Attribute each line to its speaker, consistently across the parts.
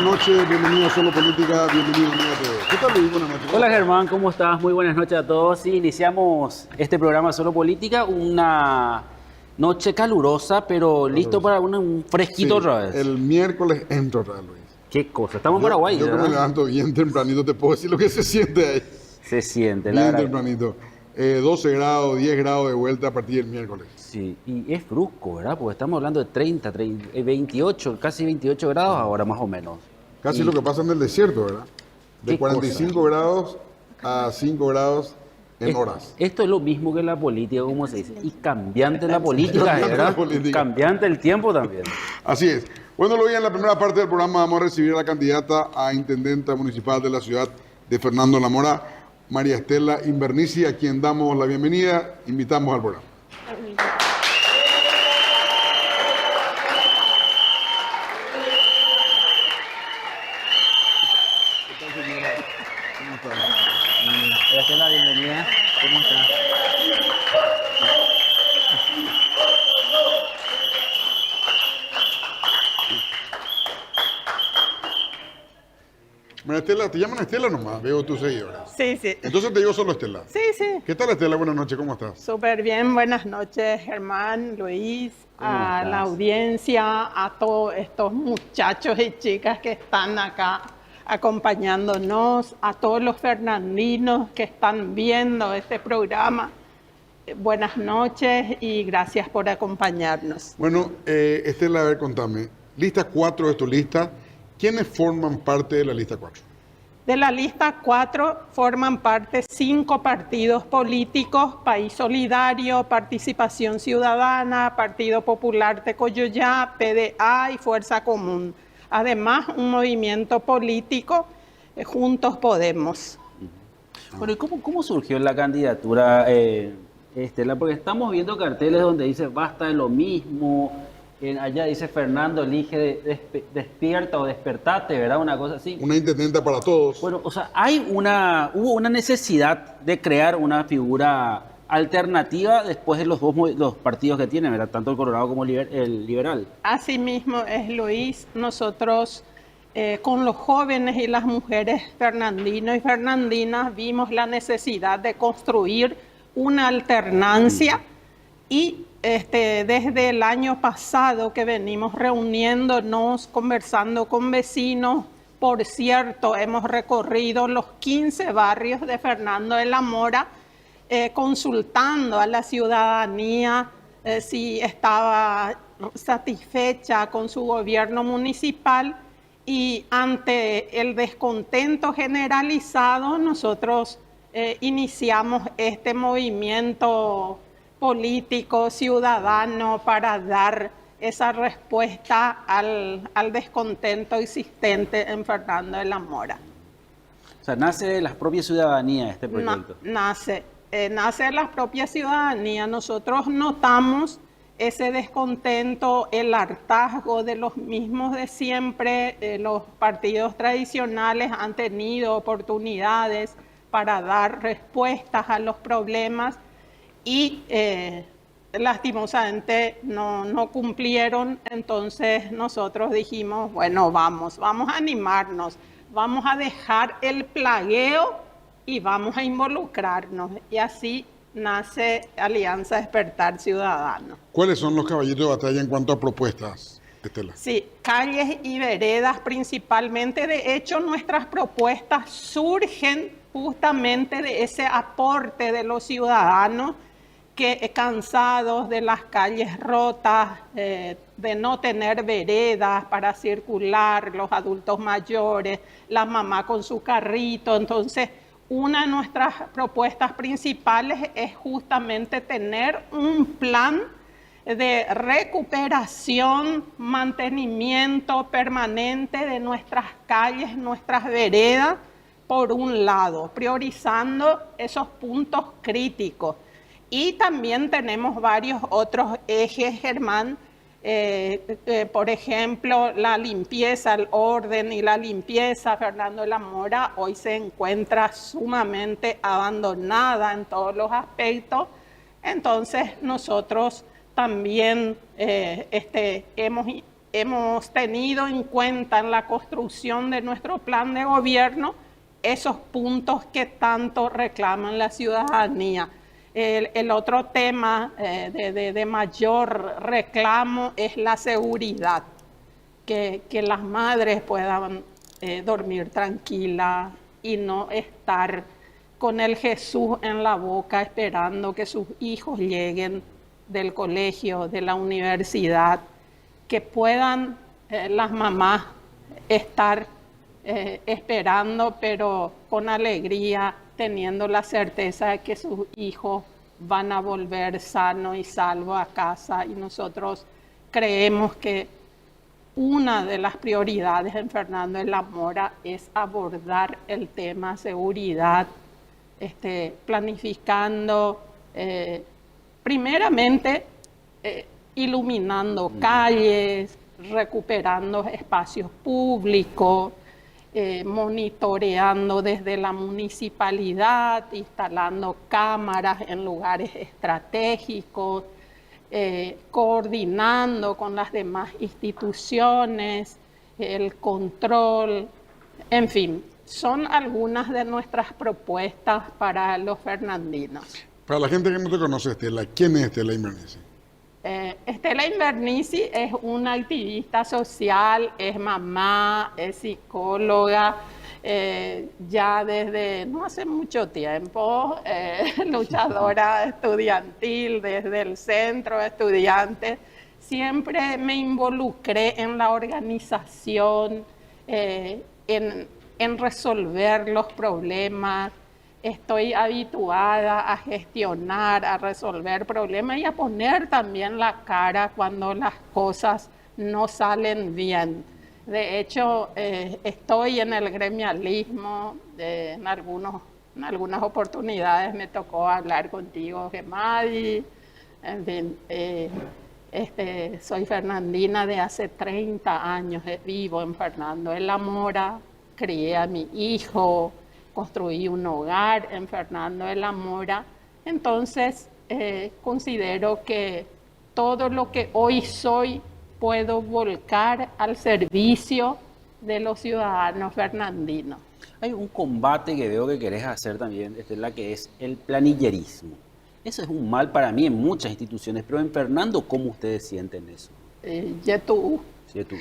Speaker 1: buenas noches, bienvenido a Solo Política, bienvenido a todos. ¿Qué tal, Luis? Buenas noches.
Speaker 2: Hola Germán, ¿cómo estás? Muy buenas noches a todos. Sí, iniciamos este programa Solo Política, una noche calurosa, pero listo para un fresquito
Speaker 1: Sí,
Speaker 2: otra vez.
Speaker 1: el miércoles entro otra vez, Luis.
Speaker 2: Qué cosa, estamos en Paraguay,
Speaker 1: Yo que me
Speaker 2: ¿verdad?
Speaker 1: levanto bien tempranito, te puedo decir lo que se siente ahí.
Speaker 2: Se siente, la
Speaker 1: Bien
Speaker 2: verdad.
Speaker 1: tempranito. 12 grados, 10 grados de vuelta a partir del miércoles.
Speaker 2: Sí, y es brusco, ¿verdad? Porque estamos hablando de 28, casi 28 grados ahora más o menos.
Speaker 1: Casi
Speaker 2: Y
Speaker 1: lo que pasa en el desierto, ¿verdad? De
Speaker 2: ¿Qué
Speaker 1: 45 grados a 5 grados en
Speaker 2: es-
Speaker 1: horas.
Speaker 2: Esto es lo mismo que la política, como se dice. Y cambiante la política,
Speaker 1: Cambiante la
Speaker 2: ¿verdad?
Speaker 1: política.
Speaker 2: Cambiante el tiempo también.
Speaker 1: Así es. Bueno, Luis, en la primera parte del programa vamos a recibir a la candidata a intendenta municipal de la ciudad de Fernando La Mora, María Estela Invernici, a quien damos la bienvenida. Invitamos al programa. ¿Cómo está?
Speaker 2: Gracias la bienvenida. ¿Cómo estás?
Speaker 1: María Estela, ¿te llaman Estela nomás? Veo tus seguidores.
Speaker 3: Sí, sí.
Speaker 1: Entonces te digo solo Estela.
Speaker 3: Sí, sí.
Speaker 1: ¿Qué tal, Estela? Buenas noches, ¿cómo estás?
Speaker 3: Súper bien. Buenas noches, Germán, Luis,
Speaker 2: ¿Cómo
Speaker 3: a
Speaker 2: estás?
Speaker 3: la audiencia, a todos estos muchachos y chicas que están acá acompañándonos, a todos los fernandinos que están viendo este programa. Buenas noches y gracias por acompañarnos.
Speaker 1: Bueno, Estela, a ver, contame. Lista 4 de tu lista. ¿Quiénes forman parte de la lista 4?
Speaker 3: De la lista 4 forman parte 5 partidos políticos: País Solidario, Participación Ciudadana, Partido Popular Tecoyoyá, PDA y Fuerza Común. Además, un movimiento político, Juntos Podemos.
Speaker 2: Bueno, ¿y cómo surgió la candidatura, Estela? Porque estamos viendo carteles donde dice basta de lo mismo. Allá dice Fernando elige despierta o despertate, ¿verdad? Una cosa así.
Speaker 1: Una intendenta para todos.
Speaker 2: Bueno, o sea, hubo una necesidad de crear una figura alternativa después de los partidos que tienen, ¿verdad? Tanto el Colorado como el Liberal.
Speaker 3: Asimismo es, Luis. Nosotros con los jóvenes y las mujeres fernandinos y fernandinas vimos la necesidad de construir una alternancia y desde el año pasado que venimos reuniéndonos, conversando con vecinos. Por cierto, hemos recorrido los 15 barrios de Fernando de la Mora, consultando a la ciudadanía si estaba satisfecha con su gobierno municipal, y ante el descontento generalizado nosotros iniciamos este movimiento político ciudadano para dar esa respuesta al descontento existente en Fernando de la Mora.
Speaker 2: O sea, nace de la propia ciudadanía este proyecto.
Speaker 3: Nace de la propia ciudadanía. Nosotros notamos ese descontento, el hartazgo de los mismos de siempre. Los partidos tradicionales han tenido oportunidades para dar respuestas a los problemas y lastimosamente no cumplieron. Entonces nosotros dijimos, bueno, vamos a animarnos, vamos a dejar el plagueo y vamos a involucrarnos. Y así nace Alianza Despertar Ciudadano.
Speaker 1: ¿Cuáles son los caballitos de batalla en cuanto a propuestas, Estela?
Speaker 3: Sí, calles y veredas principalmente. De hecho, nuestras propuestas surgen justamente de ese aporte de los ciudadanos que, cansados de las calles rotas, de no tener veredas para circular, los adultos mayores, la mamá con su carrito. Entonces, una de nuestras propuestas principales es justamente tener un plan de recuperación, mantenimiento permanente de nuestras calles, nuestras veredas, por un lado, priorizando esos puntos críticos. Y también tenemos varios otros ejes, Germán. Por ejemplo, la limpieza, el orden y la limpieza. Fernando de la Mora hoy se encuentra sumamente abandonada en todos los aspectos. Entonces nosotros también hemos hemos tenido en cuenta en la construcción de nuestro plan de gobierno esos puntos que tanto reclaman la ciudadanía. El otro tema de mayor reclamo es la seguridad, que las madres puedan dormir tranquilas y no estar con el Jesús en la boca esperando que sus hijos lleguen del colegio, de la universidad, que puedan las mamás estar esperando, pero con alegría, teniendo la certeza de que sus hijos van a volver sanos y salvos a casa. Y nosotros creemos que una de las prioridades en Fernando de la Mora es abordar el tema seguridad, planificando, primeramente, iluminando calles, recuperando espacios públicos, monitoreando desde la municipalidad, instalando cámaras en lugares estratégicos, coordinando con las demás instituciones, el control, en fin, son algunas de nuestras propuestas para los fernandinos.
Speaker 1: Para la gente que no te conoce, Estela, ¿quién es Estela Invernizzi?
Speaker 3: Estela Invernizzi es una activista social, es mamá, es psicóloga, ya desde no hace mucho tiempo, luchadora estudiantil desde el centro de estudiantes. Siempre me involucré en la organización, en resolver los problemas. Estoy habituada a gestionar, a resolver problemas y a poner también la cara cuando las cosas no salen bien. De hecho, estoy en el gremialismo, en algunas oportunidades me tocó hablar contigo, Gemadi. En fin, soy fernandina de hace 30 años, vivo en Fernando de la Mora, crié a mi hijo, construí un hogar en Fernando de la Mora. Entonces, considero que todo lo que hoy soy puedo volcar al servicio de los ciudadanos fernandinos.
Speaker 2: Hay un combate que veo que querés hacer también, Estela, que es el planillerismo. Eso es un mal para mí en muchas instituciones, pero en Fernando, ¿cómo ustedes sienten eso?
Speaker 3: Tú.
Speaker 2: Sí, tú.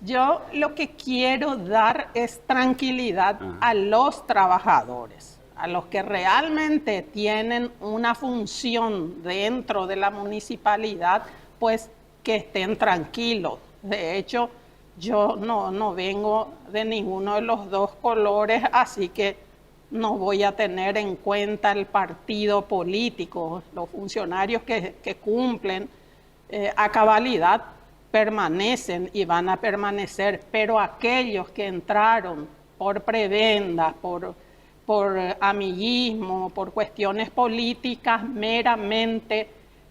Speaker 3: Yo lo que quiero dar es tranquilidad a los trabajadores, a los que realmente tienen una función dentro de la municipalidad, pues que estén tranquilos. De hecho, yo no vengo de ninguno de los dos colores, así que no voy a tener en cuenta el partido político. Los funcionarios que cumplen a cabalidad permanecen y van a permanecer, pero aquellos que entraron por prebenda, por amiguismo, por cuestiones políticas meramente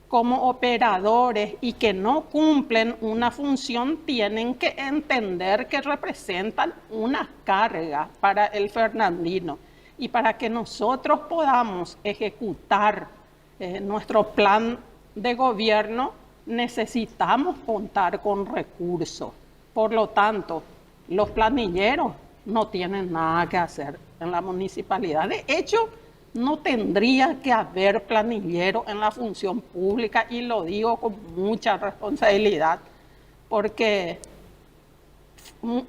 Speaker 3: como operadores y que no cumplen una función, tienen que entender que representan una carga para el fernandino. Y para que nosotros podamos ejecutar nuestro plan de gobierno, necesitamos contar con recursos. Por lo tanto, los planilleros no tienen nada que hacer en la municipalidad. De hecho, no tendría que haber planilleros en la función pública, y lo digo con mucha responsabilidad, porque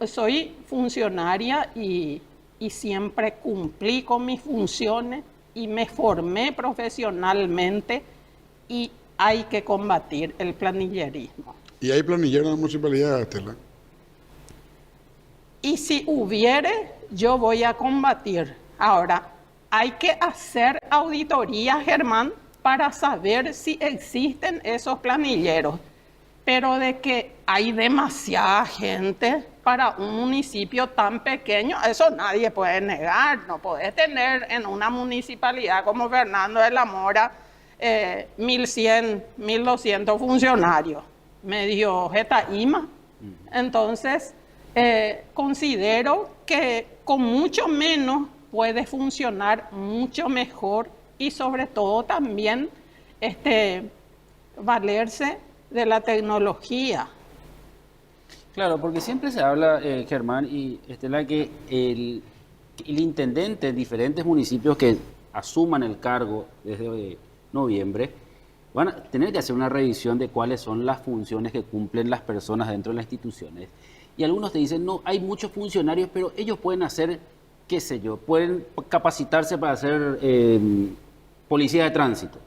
Speaker 3: soy funcionaria y siempre cumplí con mis funciones y me formé profesionalmente, y hay que combatir el planillerismo.
Speaker 1: ¿Y hay planilleros en la municipalidad, Estela?
Speaker 3: Y si hubiere, yo voy a combatir. Ahora, hay que hacer auditoría, Germán, para saber si existen esos planilleros. Pero de que hay demasiada gente para un municipio tan pequeño, eso nadie puede negar. No podés tener en una municipalidad como Fernando de la Mora 1.100, 1.200 funcionarios, medio jetaíma. Entonces, considero que con mucho menos puede funcionar mucho mejor, y sobre todo también valerse de la tecnología.
Speaker 2: Claro, porque siempre se habla, Germán y Estela, que el intendente en diferentes municipios que asuman el cargo desde noviembre van a tener que hacer una revisión de cuáles son las funciones que cumplen las personas dentro de las instituciones. Y algunos te dicen, no, hay muchos funcionarios, pero ellos pueden hacer, qué sé yo, pueden capacitarse para ser policía de tránsito.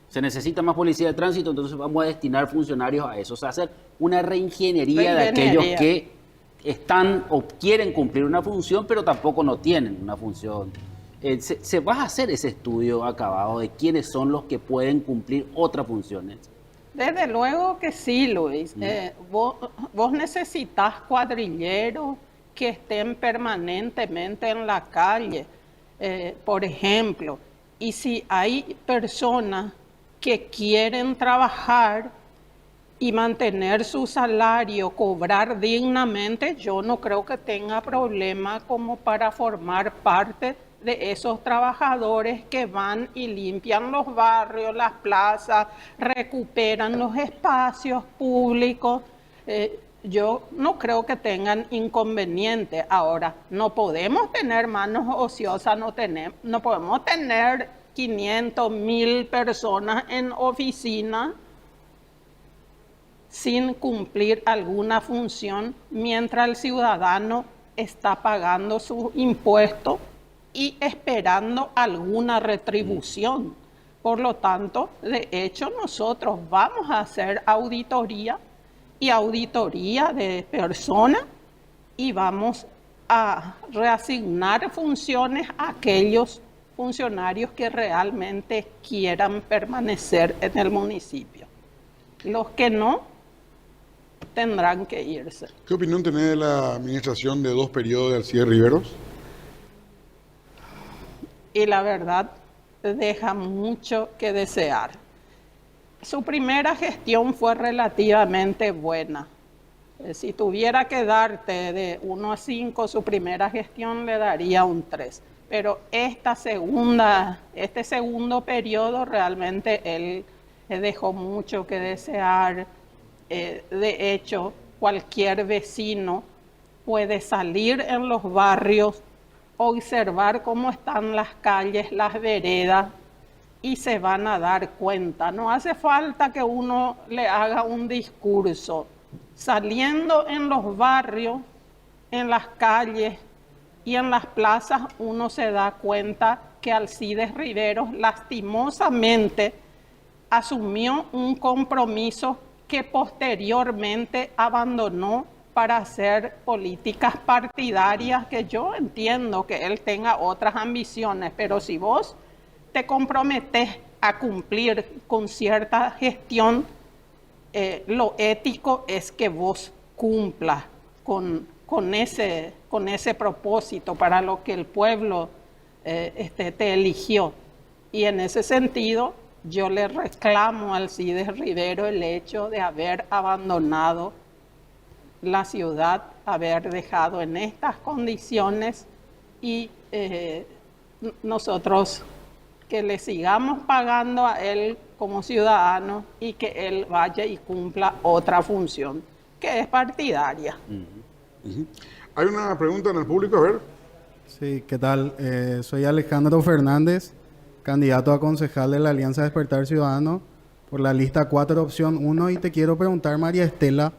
Speaker 2: Se necesita más policía de tránsito, entonces vamos a destinar funcionarios a eso. O sea, hacer una reingeniería de aquellos que están o quieren cumplir una función, pero tampoco no tienen una función. ¿Se va a hacer ese estudio acabado de quiénes son los que pueden cumplir otras funciones?
Speaker 3: Desde luego que sí, Luis. Vos necesitas cuadrilleros que estén permanentemente en la calle, por ejemplo. Y si hay personas que quieren trabajar y mantener su salario, cobrar dignamente, yo no creo que tenga problema como para formar parte de esos trabajadores que van y limpian los barrios, las plazas, recuperan los espacios públicos. Yo no creo que tengan inconveniente. Ahora, no podemos tener manos ociosas, no podemos tener 500, 1000 personas en oficina sin cumplir alguna función mientras el ciudadano está pagando su impuesto y esperando alguna retribución. Por lo tanto, de hecho, nosotros vamos a hacer auditoría de personas y vamos a reasignar funciones a aquellos funcionarios que realmente quieran permanecer en el municipio. Los que no, tendrán que irse.
Speaker 1: ¿Qué opinión tenés de la administración de 2 periodos de Alcides Riveros?
Speaker 3: Y la verdad, deja mucho que desear. Su primera gestión fue relativamente buena. Si tuviera que darte de 1 a 5, su primera gestión le daría un 3. Pero este segundo periodo realmente él dejó mucho que desear. De hecho, cualquier vecino puede salir en los barrios, observar cómo están las calles, las veredas, y se van a dar cuenta. No hace falta que uno le haga un discurso. Saliendo en los barrios, en las calles y en las plazas, uno se da cuenta que Alcides Riveros lastimosamente asumió un compromiso que posteriormente abandonó para hacer políticas partidarias, que yo entiendo que él tenga otras ambiciones, pero si vos te comprometes a cumplir con cierta gestión, lo ético es que vos cumplas con ese propósito para lo que el pueblo te eligió. Y en ese sentido, yo le reclamo a Alcides Riveros el hecho de haber abandonado la ciudad, haber dejado en estas condiciones y nosotros que le sigamos pagando a él como ciudadano y que él vaya y cumpla otra función que es partidaria.
Speaker 1: Hay una pregunta en el público, a ver.
Speaker 4: Sí, ¿qué tal? Soy Alejandro Fernández, candidato a concejal de la Alianza Despertar Ciudadano por la lista 4, opción 1, y te quiero preguntar, María Estela,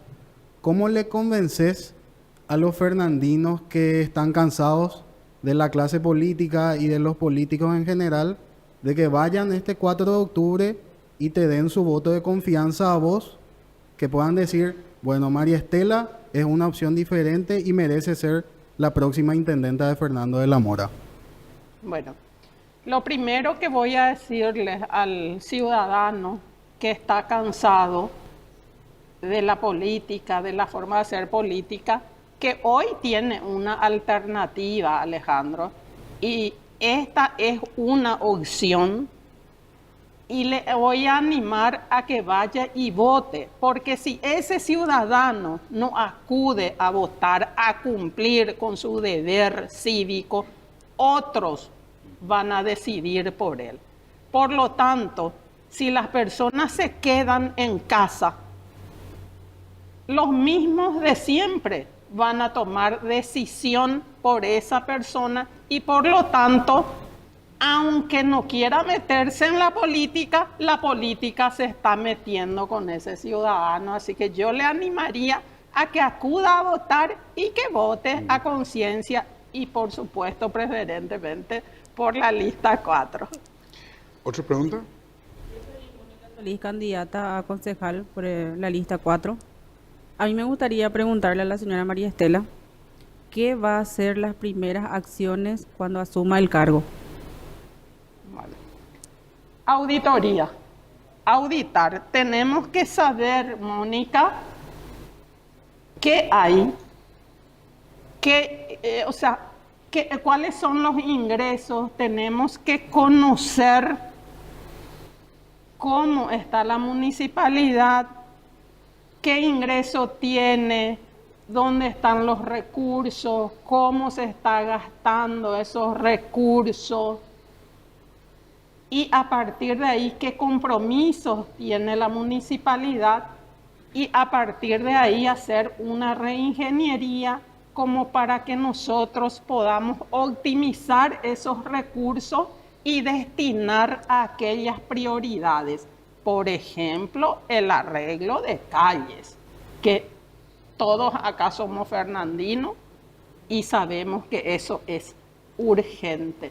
Speaker 4: ¿cómo le convences a los fernandinos que están cansados de la clase política y de los políticos en general de que vayan este 4 de octubre y te den su voto de confianza a vos, que puedan decir, bueno, María Estela es una opción diferente y merece ser la próxima intendenta de Fernando de la Mora?
Speaker 3: Bueno, lo primero que voy a decirles al ciudadano que está cansado de la política, de la forma de hacer política, que hoy tiene una alternativa, Alejandro, y esta es una opción, y le voy a animar a que vaya y vote, porque si ese ciudadano no acude a votar, a cumplir con su deber cívico, otros van a decidir por él. Por lo tanto, si las personas se quedan en casa los mismos de siempre van a tomar decisión por esa persona y por lo tanto, aunque no quiera meterse en la política se está metiendo con ese ciudadano. Así que yo le animaría a que acuda a votar y que vote a conciencia y por supuesto preferentemente por la lista 4.
Speaker 1: ¿Otra pregunta?
Speaker 5: Solís, candidata a concejal por la lista 4. A mí me gustaría preguntarle a la señora María Estela, ¿qué va a ser las primeras acciones cuando asuma el cargo?
Speaker 3: Vale. Auditoría. Auditar. Tenemos que saber, Mónica, qué hay, cuáles son los ingresos. Tenemos que conocer cómo está la municipalidad, qué ingreso tiene, dónde están los recursos, cómo se está gastando esos recursos y a partir de ahí qué compromisos tiene la municipalidad y a partir de ahí hacer una reingeniería como para que nosotros podamos optimizar esos recursos y destinar a aquellas prioridades. Por ejemplo, el arreglo de calles, que todos acá somos fernandinos y sabemos que eso es urgente.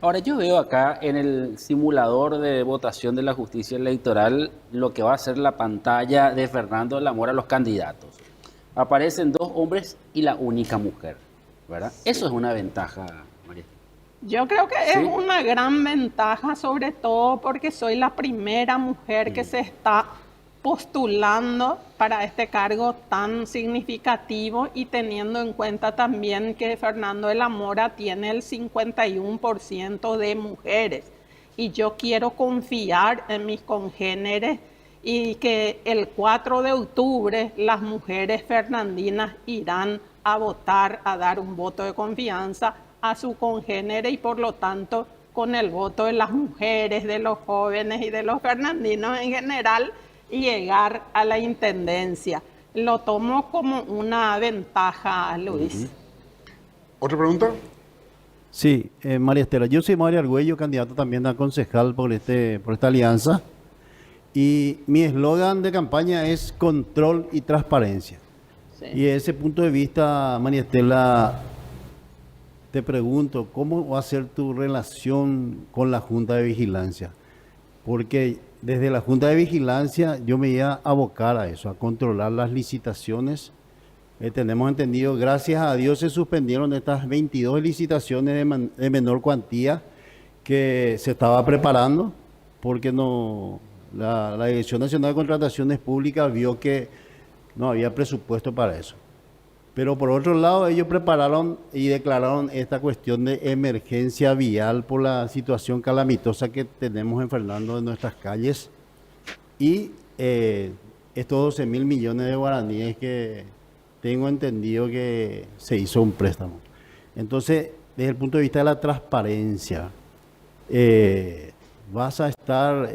Speaker 2: Ahora yo veo acá en el simulador de votación de la justicia electoral lo que va a ser la pantalla de Fernando de la Mora a los candidatos. Aparecen 2 hombres y la única mujer, ¿verdad? Sí. Eso es una ventaja, María.
Speaker 3: Yo creo que es una gran ventaja, sobre todo porque soy la primera mujer que se está postulando para este cargo tan significativo y teniendo en cuenta también que Fernando de la Mora tiene el 51% de mujeres. Y yo quiero confiar en mis congéneres y que el 4 de octubre las mujeres fernandinas irán a votar, a dar un voto de confianza a su congénere y por lo tanto con el voto de las mujeres, de los jóvenes y de los fernandinos en general llegar a la intendencia. Lo tomo como una ventaja, Luis.
Speaker 1: ¿Otra pregunta?
Speaker 6: Sí, María Estela, yo soy Mario Argüello, candidato también a concejal por esta alianza y mi eslogan de campaña es control y transparencia. Sí. Y desde ese punto de vista, María Estela, te pregunto, ¿cómo va a ser tu relación con la Junta de Vigilancia? Porque desde la Junta de Vigilancia yo me iba a abocar a eso, a controlar las licitaciones. Tenemos entendido, gracias a Dios se suspendieron estas 22 licitaciones de menor cuantía que se estaba preparando, porque la Dirección Nacional de Contrataciones Públicas vio que no había presupuesto para eso. Pero por otro lado, ellos prepararon y declararon esta cuestión de emergencia vial por la situación calamitosa que tenemos en Fernando en nuestras calles. Y estos 12.000 millones de guaraníes que tengo entendido que se hizo un préstamo. Entonces, desde el punto de vista de la transparencia, vas a estar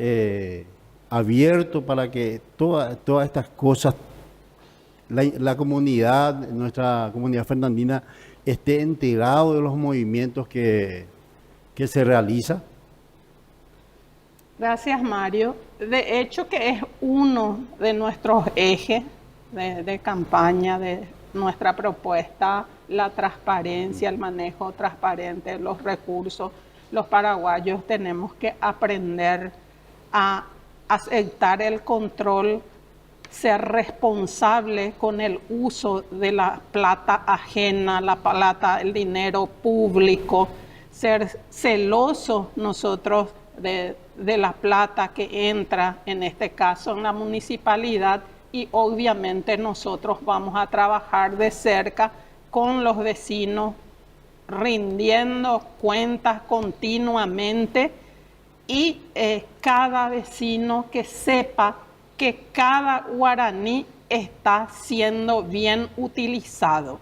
Speaker 6: abierto para que todas estas cosas, la comunidad, nuestra comunidad fernandina, esté enterado de los movimientos que se realiza.
Speaker 3: Gracias, Mario. De hecho, que es uno de nuestros ejes de campaña, de nuestra propuesta, la transparencia, el manejo transparente de los recursos. Los paraguayos tenemos que aprender a aceptar el control, ser responsable con el uso de la plata ajena, la plata, el dinero público, ser celosos nosotros de la plata que entra, en este caso en la municipalidad, y obviamente nosotros vamos a trabajar de cerca con los vecinos, rindiendo cuentas continuamente y cada vecino que sepa que cada guaraní está siendo bien utilizado.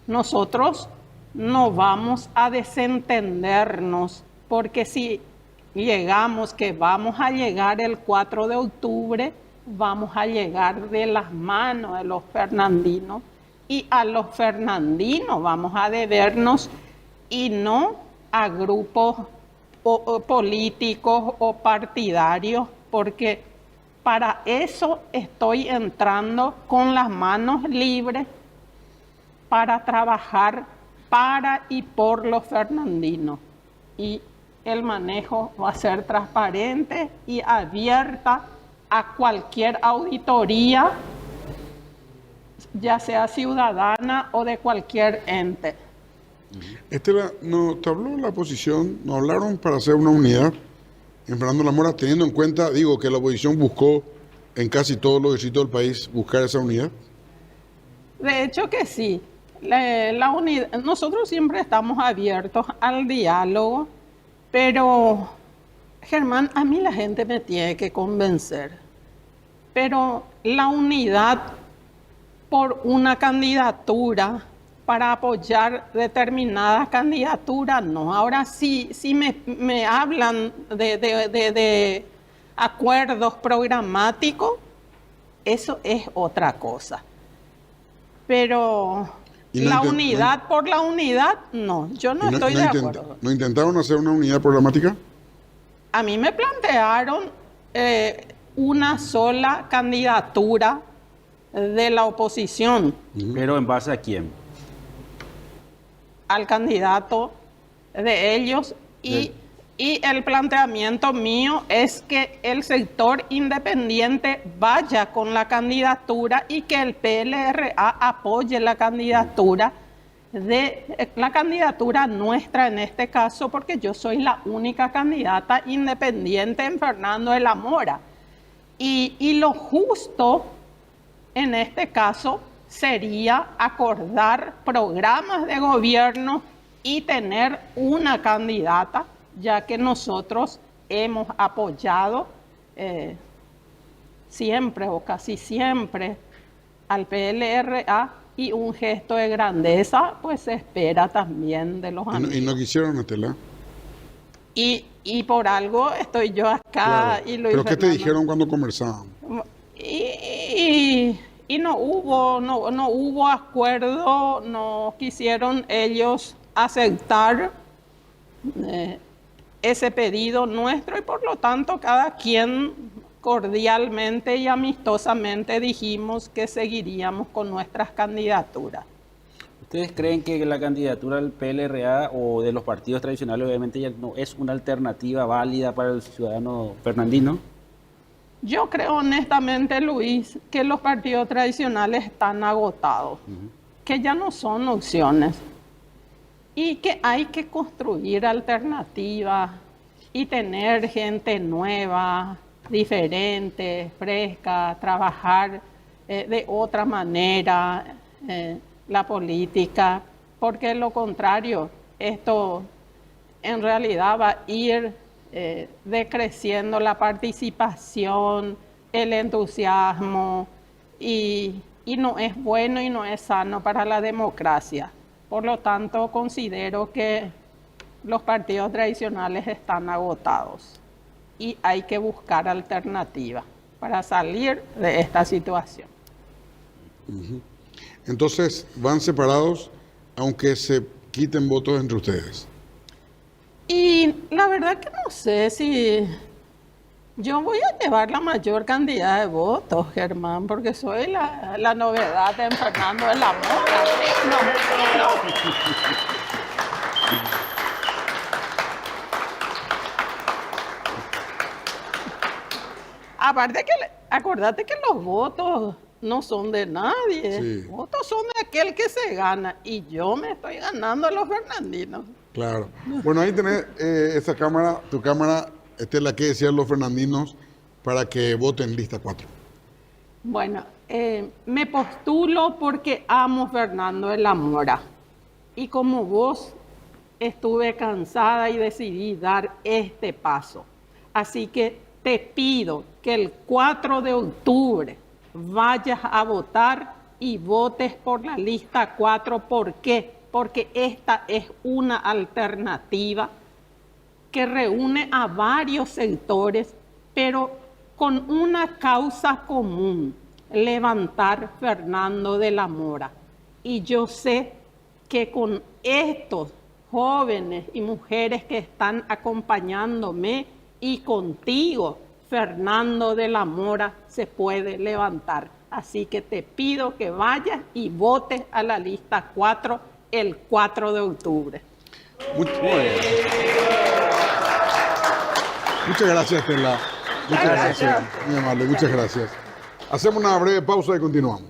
Speaker 3: Nosotros no vamos a desentendernos porque si llegamos, que vamos a llegar el 4 de octubre, vamos a llegar de las manos de los fernandinos y a los fernandinos vamos a debernos y no a grupos políticos o partidarios, porque para eso estoy entrando con las manos libres para trabajar para y por los fernandinos. Y el manejo va a ser transparente y abierta a cualquier auditoría, ya sea ciudadana o de cualquier ente.
Speaker 1: Estela, no te habló la oposición, nos hablaron para hacer una unidad en Fernando La Mora, teniendo en cuenta, digo, que la oposición buscó en casi todos los distritos del país buscar esa unidad.
Speaker 3: De hecho que sí. La unidad, nosotros siempre estamos abiertos al diálogo, pero Germán, a mí la gente me tiene que convencer. Pero la unidad por una candidatura, para apoyar determinadas candidaturas, no. Ahora sí, si me hablan de acuerdos programáticos, eso es otra cosa. Pero la unidad por la unidad, no, yo no estoy de acuerdo.
Speaker 1: ¿No intentaron hacer una unidad programática?
Speaker 3: A mí me plantearon una sola candidatura de la oposición.
Speaker 2: Pero ¿en base a quién?
Speaker 3: Al candidato de ellos y el planteamiento mío es que el sector independiente vaya con la candidatura y que el PLRA apoye la candidatura nuestra en este caso, porque yo soy la única candidata independiente en Fernando de la Mora. Y lo justo en este caso sería acordar programas de gobierno y tener una candidata, ya que nosotros hemos apoyado siempre o casi siempre al PLRA, y un gesto de grandeza pues se espera también de los amigos.
Speaker 1: Y no quisieron, Estela.
Speaker 3: Y por algo estoy yo acá.
Speaker 1: Claro.
Speaker 3: Y Luis
Speaker 1: ¿Pero qué te
Speaker 3: Fernando.
Speaker 1: dijeron cuando conversaban?
Speaker 3: Y no hubo acuerdo, no quisieron ellos aceptar ese pedido nuestro, y por lo tanto cada quien cordialmente y amistosamente dijimos que seguiríamos con nuestras candidaturas.
Speaker 2: ¿Ustedes creen que la candidatura del PLRA o de los partidos tradicionales obviamente ya no es una alternativa válida para el ciudadano fernandino?
Speaker 3: Yo creo honestamente, Luis, que los partidos tradicionales están agotados, que ya no son opciones y que hay que construir alternativas y tener gente nueva, diferente, fresca, trabajar de otra manera la política, porque de lo contrario, esto en realidad va a ir decreciendo la participación, el entusiasmo, y no es bueno y no es sano para la democracia. Por lo tanto, considero que los partidos tradicionales están agotados y hay que buscar alternativas para salir de esta situación.
Speaker 1: Entonces, van separados, aunque se quiten votos entre ustedes.
Speaker 3: Y la verdad que no sé si yo voy a llevar la mayor cantidad de votos, Germán, porque soy la novedad en Fernando de la Mora. Aparte que, acordate que los votos no son de nadie,
Speaker 1: Sí.
Speaker 3: los votos son de aquel que se gana, y yo me estoy ganando a los fernandinos.
Speaker 1: Claro. Bueno, ahí tenés esa cámara, tu cámara, esta es la que decían los fernandinos para que voten lista 4.
Speaker 3: Bueno, me postulo porque amo Fernando de la Mora. Y como vos, estuve cansada y decidí dar este paso. Así que te pido que el 4 de octubre vayas a votar y votes por la lista 4. ¿Por qué? Porque esta es una alternativa que reúne a varios sectores, pero con una causa común, levantar Fernando de la Mora. Y yo sé que con estos jóvenes y mujeres que están acompañándome y contigo, Fernando de la Mora se puede levantar. Así que te pido que vayas y votes a la lista 4 el 4 de octubre.
Speaker 1: Muchas gracias, Estela. Muchas gracias. Muy amable, muchas gracias. Hacemos una breve pausa y continuamos.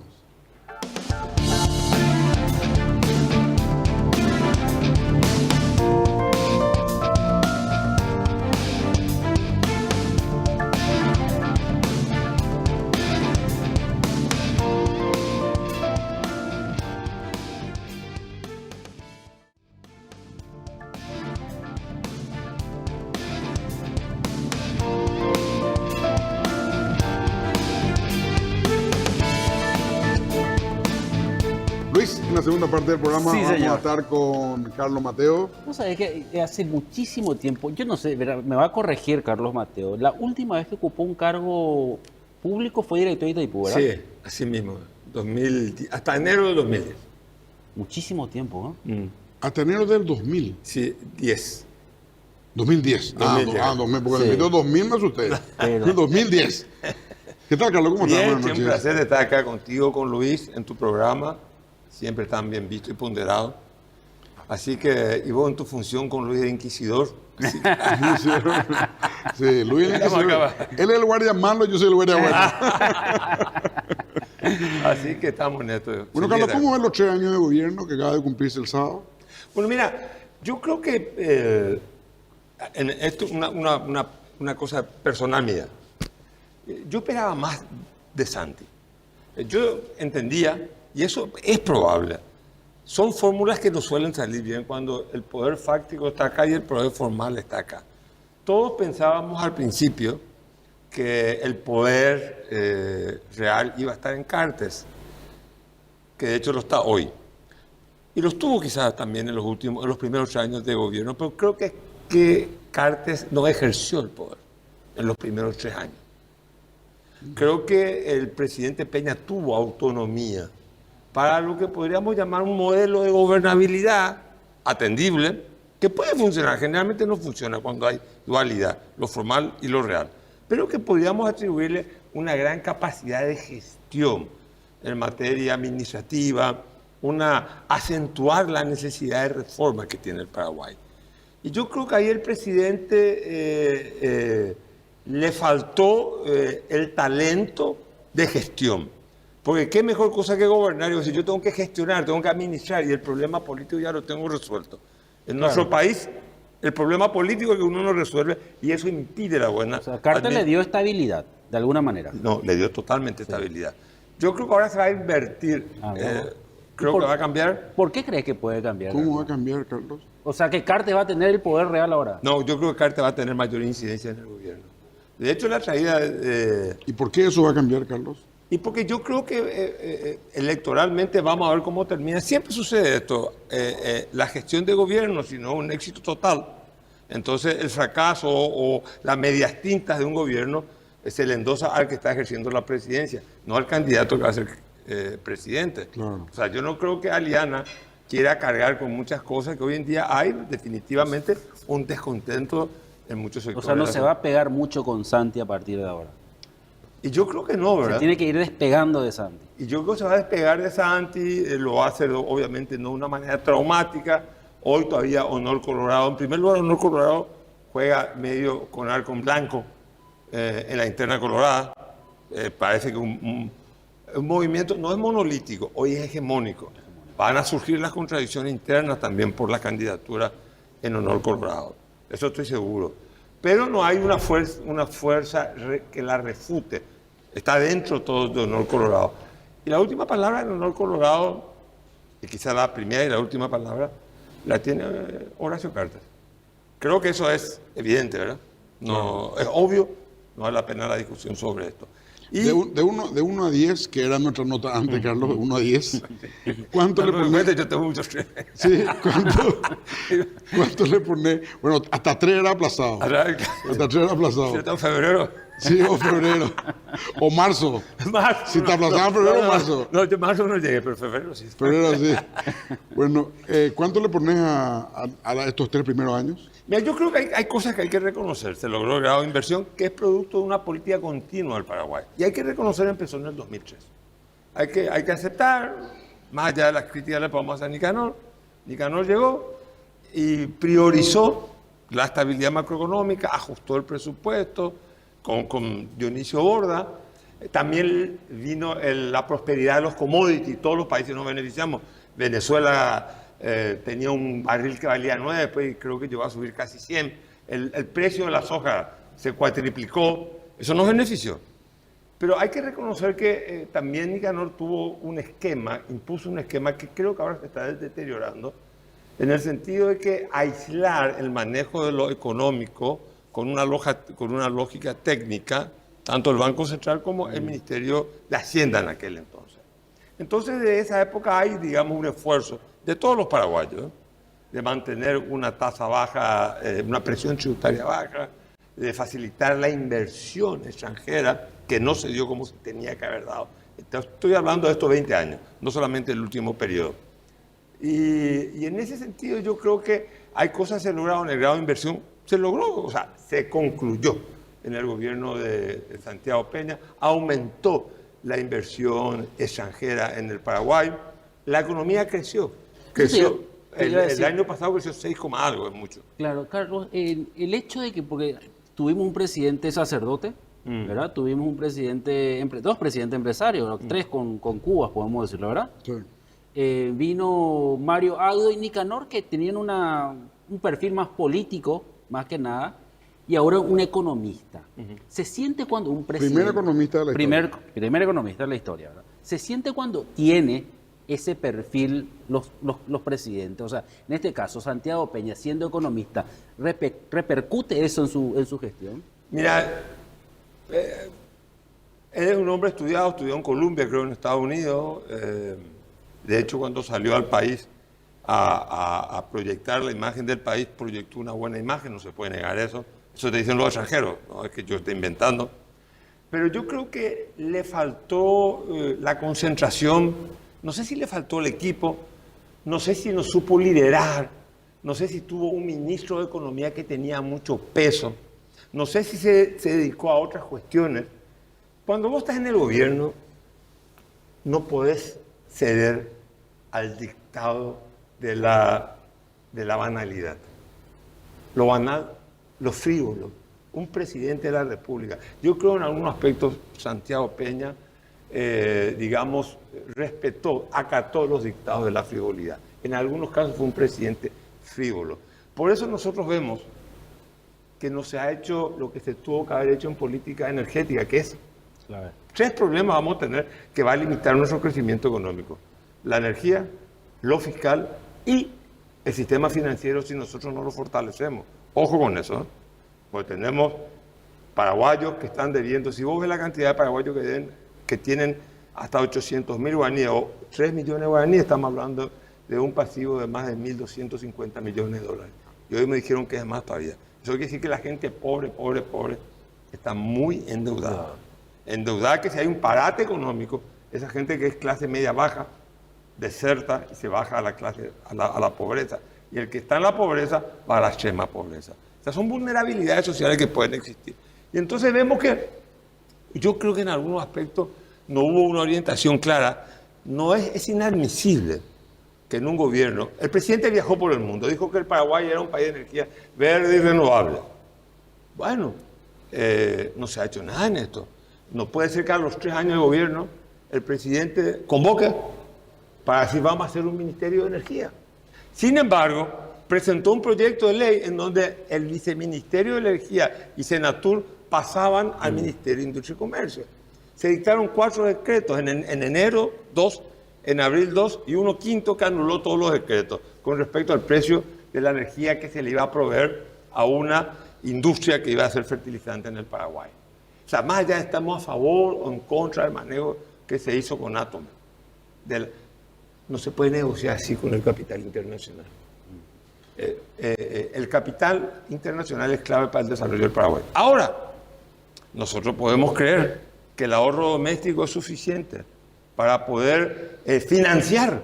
Speaker 1: Luis, en la segunda parte del programa
Speaker 2: Sí,
Speaker 1: vamos
Speaker 2: señor.
Speaker 1: a estar con Carlos Mateo.
Speaker 2: Vos sabés que hace muchísimo tiempo, yo no sé, verá, me va a corregir Carlos Mateo, la última vez que ocupó un cargo público fue director de Itaipú, ¿verdad?
Speaker 7: Sí, así mismo. 2010, hasta enero del 2010.
Speaker 2: Muchísimo tiempo, ¿no?
Speaker 1: Hasta enero del 2000.
Speaker 7: Sí, 10.
Speaker 1: 2010.
Speaker 7: 2010.
Speaker 1: 2000, porque
Speaker 2: Sí.
Speaker 1: el video 2000 me asusté.
Speaker 2: Pero-
Speaker 1: 2010. ¿Qué tal, Carlos? ¿Cómo estás?
Speaker 7: Bien,
Speaker 1: Buenas
Speaker 7: es un
Speaker 1: noches.
Speaker 7: placer estar acá contigo, con Luis, en tu programa. Siempre tan bien visto y ponderado. Así que, y vos en tu función con Luis de Inquisidor. Así que-
Speaker 1: Sí, Luis el
Speaker 7: Estamos
Speaker 1: Inquisidor.
Speaker 7: acá.
Speaker 1: Él es el guardia malo, yo soy el guardia bueno.
Speaker 7: así que estamos en esto.
Speaker 1: Bueno, Carlos, ¿cómo ven los 3 años de gobierno que acaba de cumplirse el sábado?
Speaker 7: Bueno, mira, yo creo que esto es una cosa personal mía. Yo esperaba más de Santi. Yo entendía, y eso es probable, son fórmulas que no suelen salir bien cuando el poder fáctico está acá y el poder formal está acá. Todos pensábamos al principio que el poder real iba a estar en Cartes, que de hecho lo está hoy. Y los tuvo quizás también en los primeros años de gobierno, pero creo que Cartes no ejerció el poder en los primeros 3 años. Creo que el presidente Peña tuvo autonomía para lo que podríamos llamar un modelo de gobernabilidad atendible, que puede funcionar, generalmente no funciona cuando hay dualidad, lo formal y lo real, pero que podríamos atribuirle una gran capacidad de gestión en materia administrativa, acentuar la necesidad de reforma que tiene el Paraguay. Y yo creo que ahí el presidente le faltó el talento de gestión. Porque qué mejor cosa que gobernar. Si yo tengo que gestionar, tengo que administrar y el problema político ya lo tengo resuelto. En nuestro país, el problema político es que uno no resuelve y eso impide la buena.
Speaker 2: O sea, Carter le dio estabilidad, de alguna manera.
Speaker 7: No, le dio totalmente estabilidad. Yo creo que ahora se va a invertir.
Speaker 2: Bueno.
Speaker 7: Creo que va a cambiar.
Speaker 2: ¿Por qué crees que puede cambiar?
Speaker 1: ¿Cómo va a
Speaker 2: Carlos?
Speaker 1: cambiar, Carlos?
Speaker 2: O sea, que Carter va a tener el poder real ahora.
Speaker 7: No, yo creo que Carter va a tener mayor incidencia en el gobierno. De hecho, la traída...
Speaker 1: ¿Y por qué eso va a cambiar, Carlos?
Speaker 7: Y porque yo creo que electoralmente vamos a ver cómo termina. Siempre sucede esto. La gestión de gobierno, si no un éxito total. Entonces, el fracaso o las medias tintas de un gobierno se le endosa al que está ejerciendo la presidencia, no al candidato que va a ser presidente.
Speaker 1: Claro.
Speaker 7: O sea, yo no creo que Aliana quiera cargar con muchas cosas que hoy en día hay definitivamente un descontento en muchos
Speaker 2: O
Speaker 7: sectores.
Speaker 2: sea, no
Speaker 7: de la
Speaker 2: se va a pegar mucho con Santi a partir de ahora.
Speaker 7: Y yo creo que no,
Speaker 2: Se
Speaker 7: ¿verdad?
Speaker 2: tiene que ir despegando de Santi.
Speaker 7: Y yo creo que se va a despegar de Santi, lo va a hacer obviamente no de una manera traumática. Hoy todavía Honor Colorado, en primer lugar Honor Colorado juega medio con arco en blanco en la interna colorada. Parece que un movimiento no es monolítico, hoy es hegemónico. Van a surgir las contradicciones internas también por la candidatura en Honor Colorado. Eso estoy seguro. Pero no hay una fuerza que la refute. Está dentro todo de Honor Colorado. Y la última palabra en Honor Colorado, y quizá la primera y la última palabra, la tiene Horacio Carter. Creo que eso es evidente, ¿verdad? No, es obvio, no vale la pena la discusión sobre esto. Y
Speaker 1: De 1 a 10, que era nuestra nota antes, Carlos, de 1 a 10, ¿cuánto le
Speaker 7: no me
Speaker 1: pones?
Speaker 7: cuentes, yo tengo muchos
Speaker 1: Sí, ¿cuánto le pones? Bueno, hasta 3 era aplazado. Hasta 3 era aplazado.
Speaker 7: ¿Cierto? En febrero.
Speaker 1: Sí, o febrero. O marzo.
Speaker 7: Marzo,
Speaker 1: Si te aplazaban febrero o marzo.
Speaker 7: No, yo marzo no llegué, pero febrero sí.
Speaker 1: Febrero, sí. Bueno, ¿cuánto le pones a estos 3 primeros años?
Speaker 7: Mira, yo creo que hay cosas que hay que reconocer. Se logró el grado de inversión que es producto de una política continua del Paraguay. Y hay que reconocer, empezó en el 2003. Hay que aceptar, más allá de las críticas le podemos hacer a Nicanor. Nicanor llegó y priorizó la estabilidad macroeconómica, ajustó el presupuesto con Dionisio Borda. También vino la prosperidad de los commodities, todos los países nos beneficiamos. Venezuela tenía un barril que valía 9, después creo que llegó a subir casi 100. El precio de la soja se cuatriplicó, eso nos benefició. Pero hay que reconocer que también Nicanor tuvo un esquema, impuso un esquema que creo que ahora se está deteriorando, en el sentido de que aislar el manejo de lo económico con una lógica técnica, tanto el Banco Central como el Ministerio de Hacienda en aquel entonces. Entonces, de esa época hay, digamos, un esfuerzo de todos los paraguayos de mantener una tasa baja, una presión tributaria baja, de facilitar la inversión extranjera, que no se dio como se tenía que haber dado. Estoy hablando de estos 20 años, no solamente el último periodo. Y en ese sentido yo creo que hay cosas que se lograron, el grado de inversión se logró, o sea, se concluyó en el gobierno de Santiago Peña, aumentó la inversión extranjera en el Paraguay, la economía creció.
Speaker 2: Sí,
Speaker 7: El año pasado creció 6, algo, es mucho.
Speaker 2: Claro, Carlos, el hecho de que, porque tuvimos un presidente sacerdote, ¿verdad? Tuvimos un presidente, dos presidentes empresarios, ¿no? 3 con Cuba, podemos decirlo, ¿verdad?
Speaker 1: Sí.
Speaker 2: Vino Mario Audo y Nicanor, que tenían un perfil más político, más que nada, y ahora un economista. Se siente cuando un presidente...
Speaker 1: Primer economista de la historia.
Speaker 2: Primer economista de la historia, ¿verdad? Se siente cuando tiene ese perfil los presidentes. O sea, en este caso, Santiago Peña, siendo economista, ¿repercute eso en su gestión?
Speaker 7: Mira, él es un hombre estudiado, estudió en Columbia, creo, en Estados Unidos. De hecho, cuando salió al país a proyectar la imagen del país, proyectó una buena imagen, no se puede negar eso. Eso te dicen los extranjeros, no es que yo esté inventando. Pero yo creo que le faltó la concentración, no sé si le faltó el equipo, no sé si no supo liderar, no sé si tuvo un ministro de Economía que tenía mucho peso, no sé si se dedicó a otras cuestiones. Cuando vos estás en el gobierno, no podés ceder al dictado de la banalidad. Lo banal, lo frívolo. Un presidente de la República. Yo creo en algunos aspectos Santiago Peña, digamos, respetó, acató los dictados de la frivolidad. En algunos casos fue un presidente frívolo. Por eso nosotros vemos que no se ha hecho lo que se tuvo que haber hecho en política energética, que es 3 problemas vamos a tener que va a limitar nuestro crecimiento económico. La energía, lo fiscal y el sistema financiero si nosotros no lo fortalecemos. Ojo con eso, ¿eh? Porque tenemos paraguayos que están debiendo. Si vos ves la cantidad de paraguayos que tienen hasta 800.000 guaraníes o 3 millones de guaraníes, estamos hablando de un pasivo de más de 1.250 millones de dólares. Y hoy me dijeron que es más todavía. Eso quiere decir que la gente pobre, está muy endeudada. Endeudada, que si hay un parate económico, esa gente que es clase media baja, deserta y se baja a la pobreza. Y el que está en la pobreza va a la extrema pobreza. O sea, son vulnerabilidades sociales que pueden existir. Y entonces vemos que, yo creo que en algunos aspectos no hubo una orientación clara. No es inadmisible que en un gobierno, el presidente viajó por el mundo, dijo que el Paraguay era un país de energía verde y renovable. Bueno, no se ha hecho nada en esto. No puede ser que a los 3 años de gobierno el presidente convoque para decir vamos a hacer un ministerio de energía. Sin embargo, presentó un proyecto de ley en donde el viceministerio de Energía y Senatur pasaban al Ministerio de Industria y Comercio. Se dictaron 4 decretos, en enero 2, en abril 2 y uno quinto que anuló todos los decretos con respecto al precio de la energía que se le iba a proveer a una industria que iba a ser fertilizante en el Paraguay. O sea, más allá estamos a favor o en contra del manejo que se hizo con Atome. No se puede negociar así con el capital internacional. El capital internacional es clave para el desarrollo del Paraguay. Ahora, nosotros podemos creer que el ahorro doméstico es suficiente para poder financiar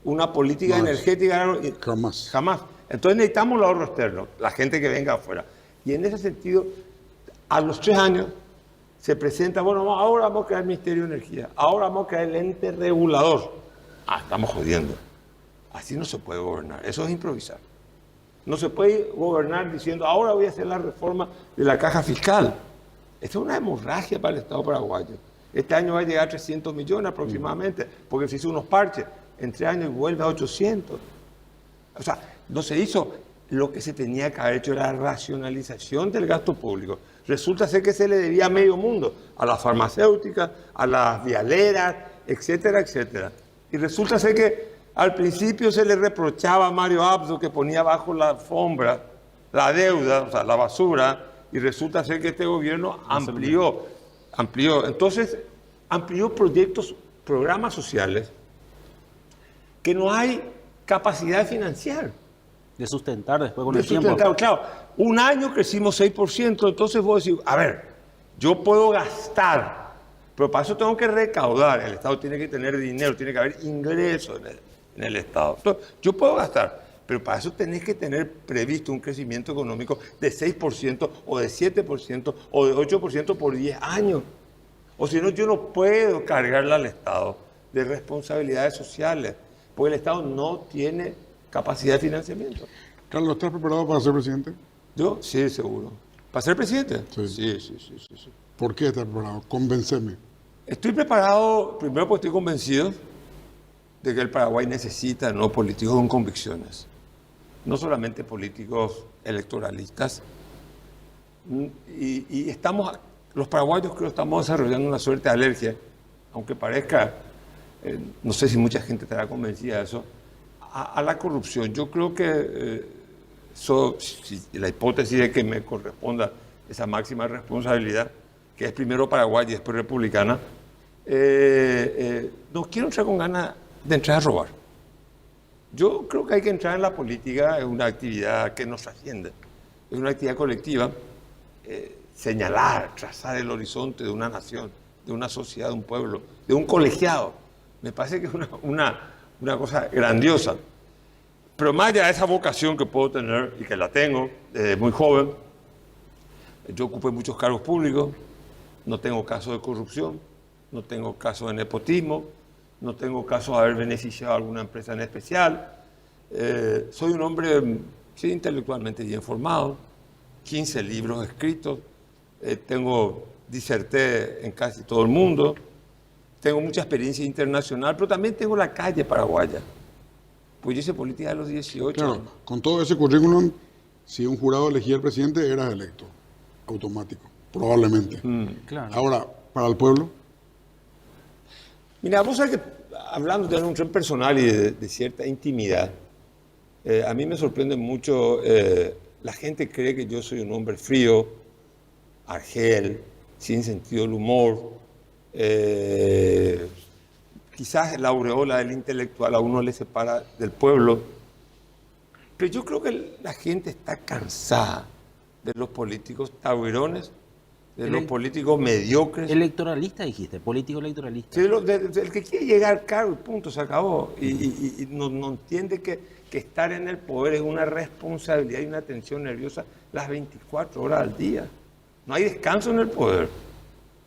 Speaker 7: una política
Speaker 1: No,
Speaker 7: energética.
Speaker 1: jamás.
Speaker 7: Jamás. Entonces necesitamos el ahorro externo, la gente que venga afuera. Y en ese sentido, a los 3 años se presenta, bueno, ahora vamos a crear el Ministerio de Energía, ahora vamos a crear el ente regulador. Estamos jodiendo. Así no se puede gobernar, eso es improvisar. No se puede gobernar diciendo, ahora voy a hacer la reforma de la caja fiscal. Esto es una hemorragia para el Estado paraguayo. Este año va a llegar a 300 millones aproximadamente, porque se hizo unos parches. En 3 años vuelve a 800. O sea, no se hizo. Lo que se tenía que haber hecho era la racionalización del gasto público. Resulta ser que se le debía a medio mundo, a las farmacéuticas, a las vialeras, etcétera, etcétera. Y resulta ser que al principio se le reprochaba a Mario Abdo que ponía bajo la alfombra la deuda, o sea, la basura, y resulta ser que este gobierno amplió. Entonces, amplió proyectos, programas sociales que no hay capacidad de financiar.
Speaker 2: De sustentar después con
Speaker 7: De
Speaker 2: el tiempo.
Speaker 7: sustentar. Claro, un año crecimos 6%, entonces vos decís, a ver, yo puedo gastar, pero para eso tengo que recaudar. El Estado tiene que tener dinero, tiene que haber ingresos en el Estado. Entonces, yo puedo gastar, pero para eso tenés que tener previsto un crecimiento económico de 6% o de 7% o de 8% por 10 años. O si no, yo no puedo cargarle al Estado de responsabilidades sociales, porque el Estado no tiene capacidad de financiamiento.
Speaker 1: Carlos, ¿estás preparado para ser presidente?
Speaker 7: ¿Yo? Sí, seguro. ¿Para ser presidente?
Speaker 1: Sí.
Speaker 7: Sí.
Speaker 1: ¿Por qué estás preparado? Convénceme.
Speaker 7: Estoy preparado, primero porque estoy convencido de que el Paraguay necesita no políticos con convicciones, no solamente políticos electoralistas. Y estamos, los paraguayos creo que estamos desarrollando una suerte de alergia, aunque parezca, no sé si mucha gente estará convencida de eso, a la corrupción. Yo creo que si la hipótesis de que me corresponda esa máxima responsabilidad, que es primero Paraguay y después republicana, no quiero entrar con ganas de entrar a robar. Yo creo que hay que entrar en la política, es una actividad que nos trasciende, es una actividad colectiva, señalar, trazar el horizonte de una nación, de una sociedad, de un pueblo, de un colegiado. Me parece que es una cosa grandiosa. Pero más allá de esa vocación que puedo tener y que la tengo desde muy joven, yo ocupé muchos cargos públicos, no tengo casos de corrupción, no tengo casos de nepotismo, no tengo casos de haber beneficiado a alguna empresa en especial. Soy un hombre, sí, intelectualmente bien formado, 15 libros escritos, diserté en casi todo el mundo, tengo mucha experiencia internacional, pero también tengo la calle paraguaya. Pues yo hice política a los 18
Speaker 1: Claro,
Speaker 7: años.
Speaker 1: con todo ese currículum, si un jurado elegía al presidente, eras electo. Automático, probablemente.
Speaker 2: Claro.
Speaker 1: Ahora, para el pueblo,
Speaker 7: Mira, vos sabés que hablando de un tren personal y de cierta intimidad, a mí me sorprende mucho, la gente cree que yo soy un hombre frío, argel, sin sentido del humor. Quizás la aureola del intelectual a uno le separa del pueblo, pero yo creo que la gente está cansada de los políticos taurones, de los políticos mediocres.
Speaker 2: Electoralista dijiste, político electoralista.
Speaker 7: Sí, el que quiere llegar al cargo y punto, se acabó. Y no entiende que estar en el poder es una responsabilidad y una tensión nerviosa las 24 horas al día. No hay descanso en el poder.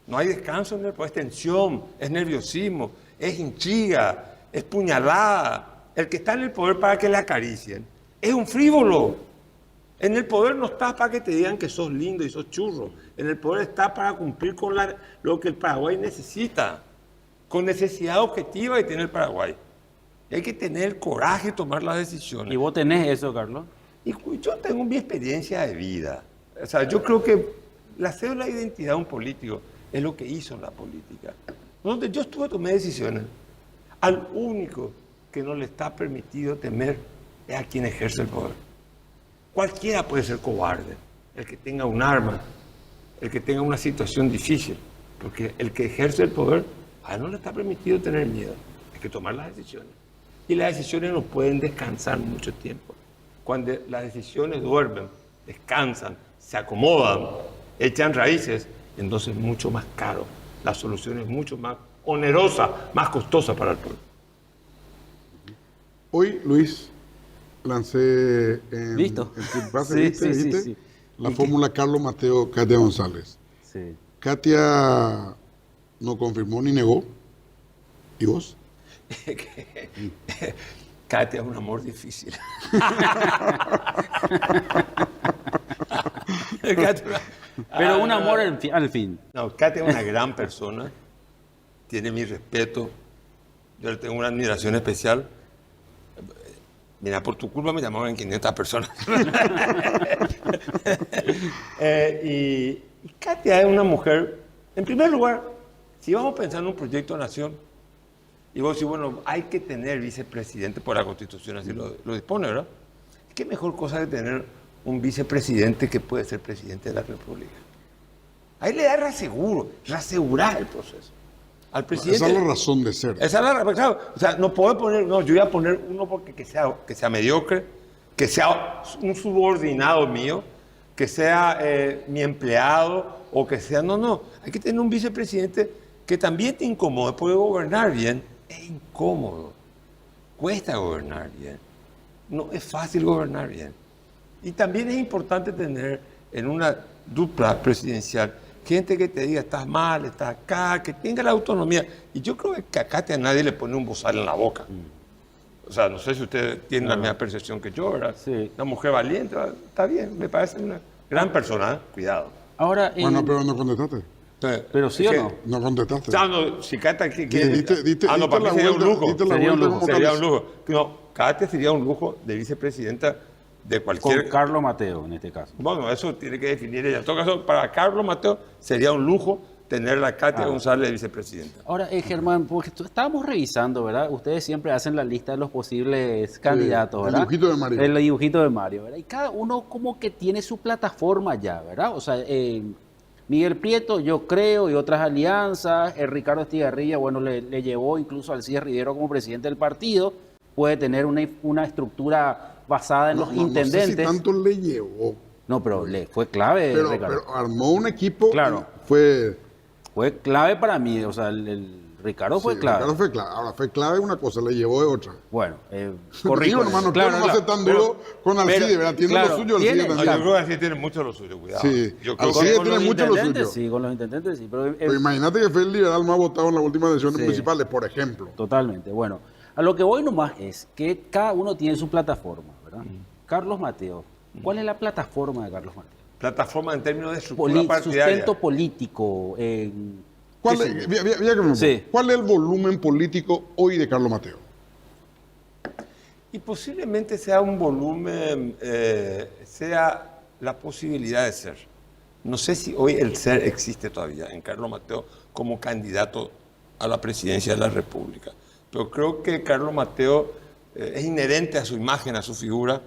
Speaker 7: No hay descanso en el poder. Es tensión, es nerviosismo, es intriga, es puñalada. El que está en el poder para que le acaricien es un frívolo. En el poder no estás para que te digan que sos lindo y sos churro. En el poder estás para cumplir con lo que el Paraguay necesita, con necesidad objetiva que tiene el Paraguay. Y hay que tener el coraje de tomar las decisiones.
Speaker 2: ¿Y vos tenés eso, Carlos?
Speaker 7: Y yo tengo mi experiencia de vida. O sea, yo creo que la cédula de identidad de un político es lo que hizo en la política. Donde yo tomé decisiones. Al único que no le está permitido temer es a quien ejerce el poder. Cualquiera puede ser cobarde, el que tenga un arma, el que tenga una situación difícil, porque el que ejerce el poder, a él no le está permitido tener miedo, hay que tomar las decisiones. Y las decisiones no pueden descansar mucho tiempo. Cuando las decisiones duermen, descansan, se acomodan, echan raíces, entonces es mucho más caro. La solución es mucho más onerosa, más costosa para el pueblo.
Speaker 1: Hoy, Luis, lancé en
Speaker 2: ¿Listo?
Speaker 1: en Tripbase,
Speaker 2: Sí,
Speaker 1: ¿viste?
Speaker 2: sí, sí,
Speaker 1: ¿Viste?
Speaker 2: sí.
Speaker 1: La
Speaker 2: ¿Y
Speaker 1: fórmula Carlos Mateo, Katia González.
Speaker 2: Sí.
Speaker 1: Katia no confirmó ni negó. ¿Y vos?
Speaker 7: Katia es un amor difícil.
Speaker 2: Pero un amor al fin.
Speaker 7: No, Katia es una gran persona, tiene mi respeto, yo le tengo una admiración especial. Mira, por tu culpa me llamaban 500 personas. Y Katia es una mujer, en primer lugar, si vamos a pensar en un proyecto de nación, y vos decís, bueno, hay que tener vicepresidente por la Constitución, así lo dispone, ¿verdad? ¿Qué mejor cosa que tener un vicepresidente que puede ser presidente de la República? Ahí le da reasegurar el proceso. Al presidente.
Speaker 1: Esa es la razón de ser.
Speaker 7: Esa es la razón. Claro, o sea, no puedo poner, no, yo voy a poner uno porque que sea mediocre, que sea un subordinado mío, que sea mi empleado o que sea, no, hay que tener un vicepresidente que también te incomode, porque gobernar bien es incómodo, cuesta gobernar bien, no es fácil gobernar bien. Y también es importante tener en una dupla presidencial gente que te diga, estás mal, estás acá, que tenga la autonomía. Y yo creo que acá a nadie le pone un bozal en la boca. O sea, no sé si usted tiene la misma percepción que yo, ¿verdad?
Speaker 2: Sí.
Speaker 7: Una mujer valiente, está bien, me parece una gran persona, ¿eh? Cuidado.
Speaker 2: Ahora,
Speaker 1: Bueno, pero no contestaste.
Speaker 7: Entonces,
Speaker 2: pero sí
Speaker 7: es
Speaker 2: o
Speaker 7: que-
Speaker 2: no.
Speaker 1: No contestaste.
Speaker 7: No, si Cata quiere...
Speaker 1: Diste
Speaker 7: para mí
Speaker 1: la
Speaker 7: sería un
Speaker 1: vuelta,
Speaker 7: lujo.
Speaker 1: diste la
Speaker 2: Sería un
Speaker 1: vuelta
Speaker 2: lujo.
Speaker 1: como
Speaker 7: Sería
Speaker 1: tal.
Speaker 7: un lujo. No, Katia sería un lujo de vicepresidenta de cualquier...
Speaker 2: Con Carlos Mateo, en este caso.
Speaker 7: Bueno, eso tiene que definir ella. En todo caso, para Carlos Mateo sería un lujo tener a Katia González de vicepresidenta.
Speaker 2: Ahora, Germán, porque estábamos revisando, ¿verdad? Ustedes siempre hacen la lista de los posibles candidatos,
Speaker 1: el
Speaker 2: ¿verdad?
Speaker 1: dibujito de Mario.
Speaker 2: El dibujito de Mario, ¿verdad? Y cada uno como que tiene su plataforma ya, ¿verdad? O sea, Miguel Prieto, yo creo, y otras alianzas. Ricardo Estigarribia, bueno, le llevó incluso al Alcides Rivero como presidente del partido. Puede tener una estructura basada en los
Speaker 1: No sé
Speaker 2: intendentes.
Speaker 1: si tanto le llevó.
Speaker 2: No, pero le fue clave, Ricardo.
Speaker 1: Pero armó un equipo.
Speaker 2: Claro.
Speaker 1: Fue
Speaker 2: Fue clave para mí, o sea, el Ricardo fue
Speaker 1: sí,
Speaker 2: clave.
Speaker 1: Ricardo fue clave. Ahora, fue clave una cosa, le llevó de otra.
Speaker 2: Bueno,
Speaker 1: Digo, hermano, claro, no hace tan duro con Alcides, ¿verdad? Tiene
Speaker 2: claro,
Speaker 1: lo suyo
Speaker 2: tiene,
Speaker 1: Alcides
Speaker 7: No,
Speaker 1: también.
Speaker 7: yo creo que así tiene mucho lo suyo, cuidado.
Speaker 1: Sí.
Speaker 7: Yo creo
Speaker 1: Alcides
Speaker 7: que
Speaker 2: con
Speaker 1: tiene
Speaker 2: los
Speaker 1: mucho lo
Speaker 2: intendentes,
Speaker 1: suyo.
Speaker 2: sí, con los intendentes sí, pero
Speaker 1: Pero imagínate que fue el liberal más votado en las últimas elecciones
Speaker 2: Sí.
Speaker 1: municipales, por ejemplo.
Speaker 2: totalmente. Bueno, a lo que voy nomás es que cada uno tiene su plataforma, ¿verdad? Carlos Mateo, ¿cuál es la plataforma de Carlos Mateo?
Speaker 7: plataforma en términos de estructura partidaria.
Speaker 2: Sustento político.
Speaker 1: ¿Cuál
Speaker 2: qué
Speaker 1: es,
Speaker 2: sé yo.
Speaker 1: fíjate,
Speaker 2: Sí.
Speaker 1: ¿Cuál es el volumen político hoy de Carlos Mateo?
Speaker 7: Y posiblemente sea un volumen, sea la posibilidad de ser. No sé si hoy el ser existe todavía en Carlos Mateo como candidato a la presidencia de la República. Pero creo que Carlos Mateo es inherente a su imagen, a su figura,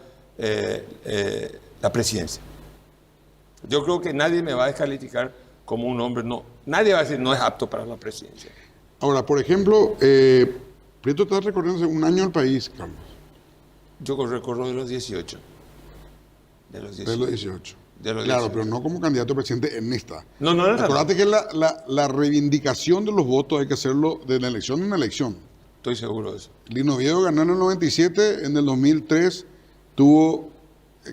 Speaker 7: la presidencia. Yo creo que nadie me va a descalificar como un hombre, no. Nadie va a decir no es apto para la presidencia.
Speaker 1: Ahora, por ejemplo, Prieto está recorriendo hace un año el país, Carlos.
Speaker 7: Yo recorro de los 18. De los 18.
Speaker 1: De los 18.
Speaker 7: De los
Speaker 1: Claro,
Speaker 7: 18.
Speaker 1: pero no como candidato a presidente en esta.
Speaker 7: No, no, no.
Speaker 1: Acordate que la reivindicación de los votos hay que hacerlo de la elección en elección.
Speaker 7: Estoy seguro de eso.
Speaker 1: Lino Oviedo ganó en el 97, en el 2003 tuvo,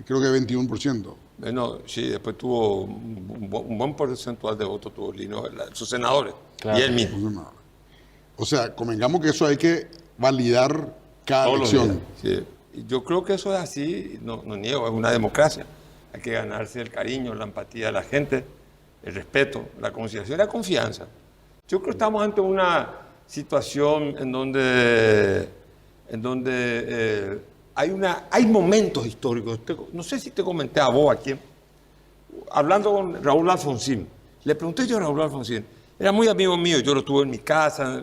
Speaker 1: creo que 21%.
Speaker 7: Bueno, sí, después tuvo un buen porcentual de votos, tuvo Lino, sus senadores,
Speaker 2: Claro.
Speaker 7: y él mismo.
Speaker 1: Entonces, no. O sea, convengamos que eso hay que validar cada
Speaker 7: Todos los
Speaker 1: elección.
Speaker 7: días, sí. Y yo creo que eso es así, no niego, es una democracia. Hay que ganarse el cariño, la empatía de la gente, el respeto, la consideración y la confianza. Yo creo que estamos ante una situación en donde hay momentos históricos. No sé si te comenté a vos aquí, hablando con Raúl Alfonsín. Le pregunté yo a Raúl Alfonsín, era muy amigo mío, yo lo tuve en mi casa,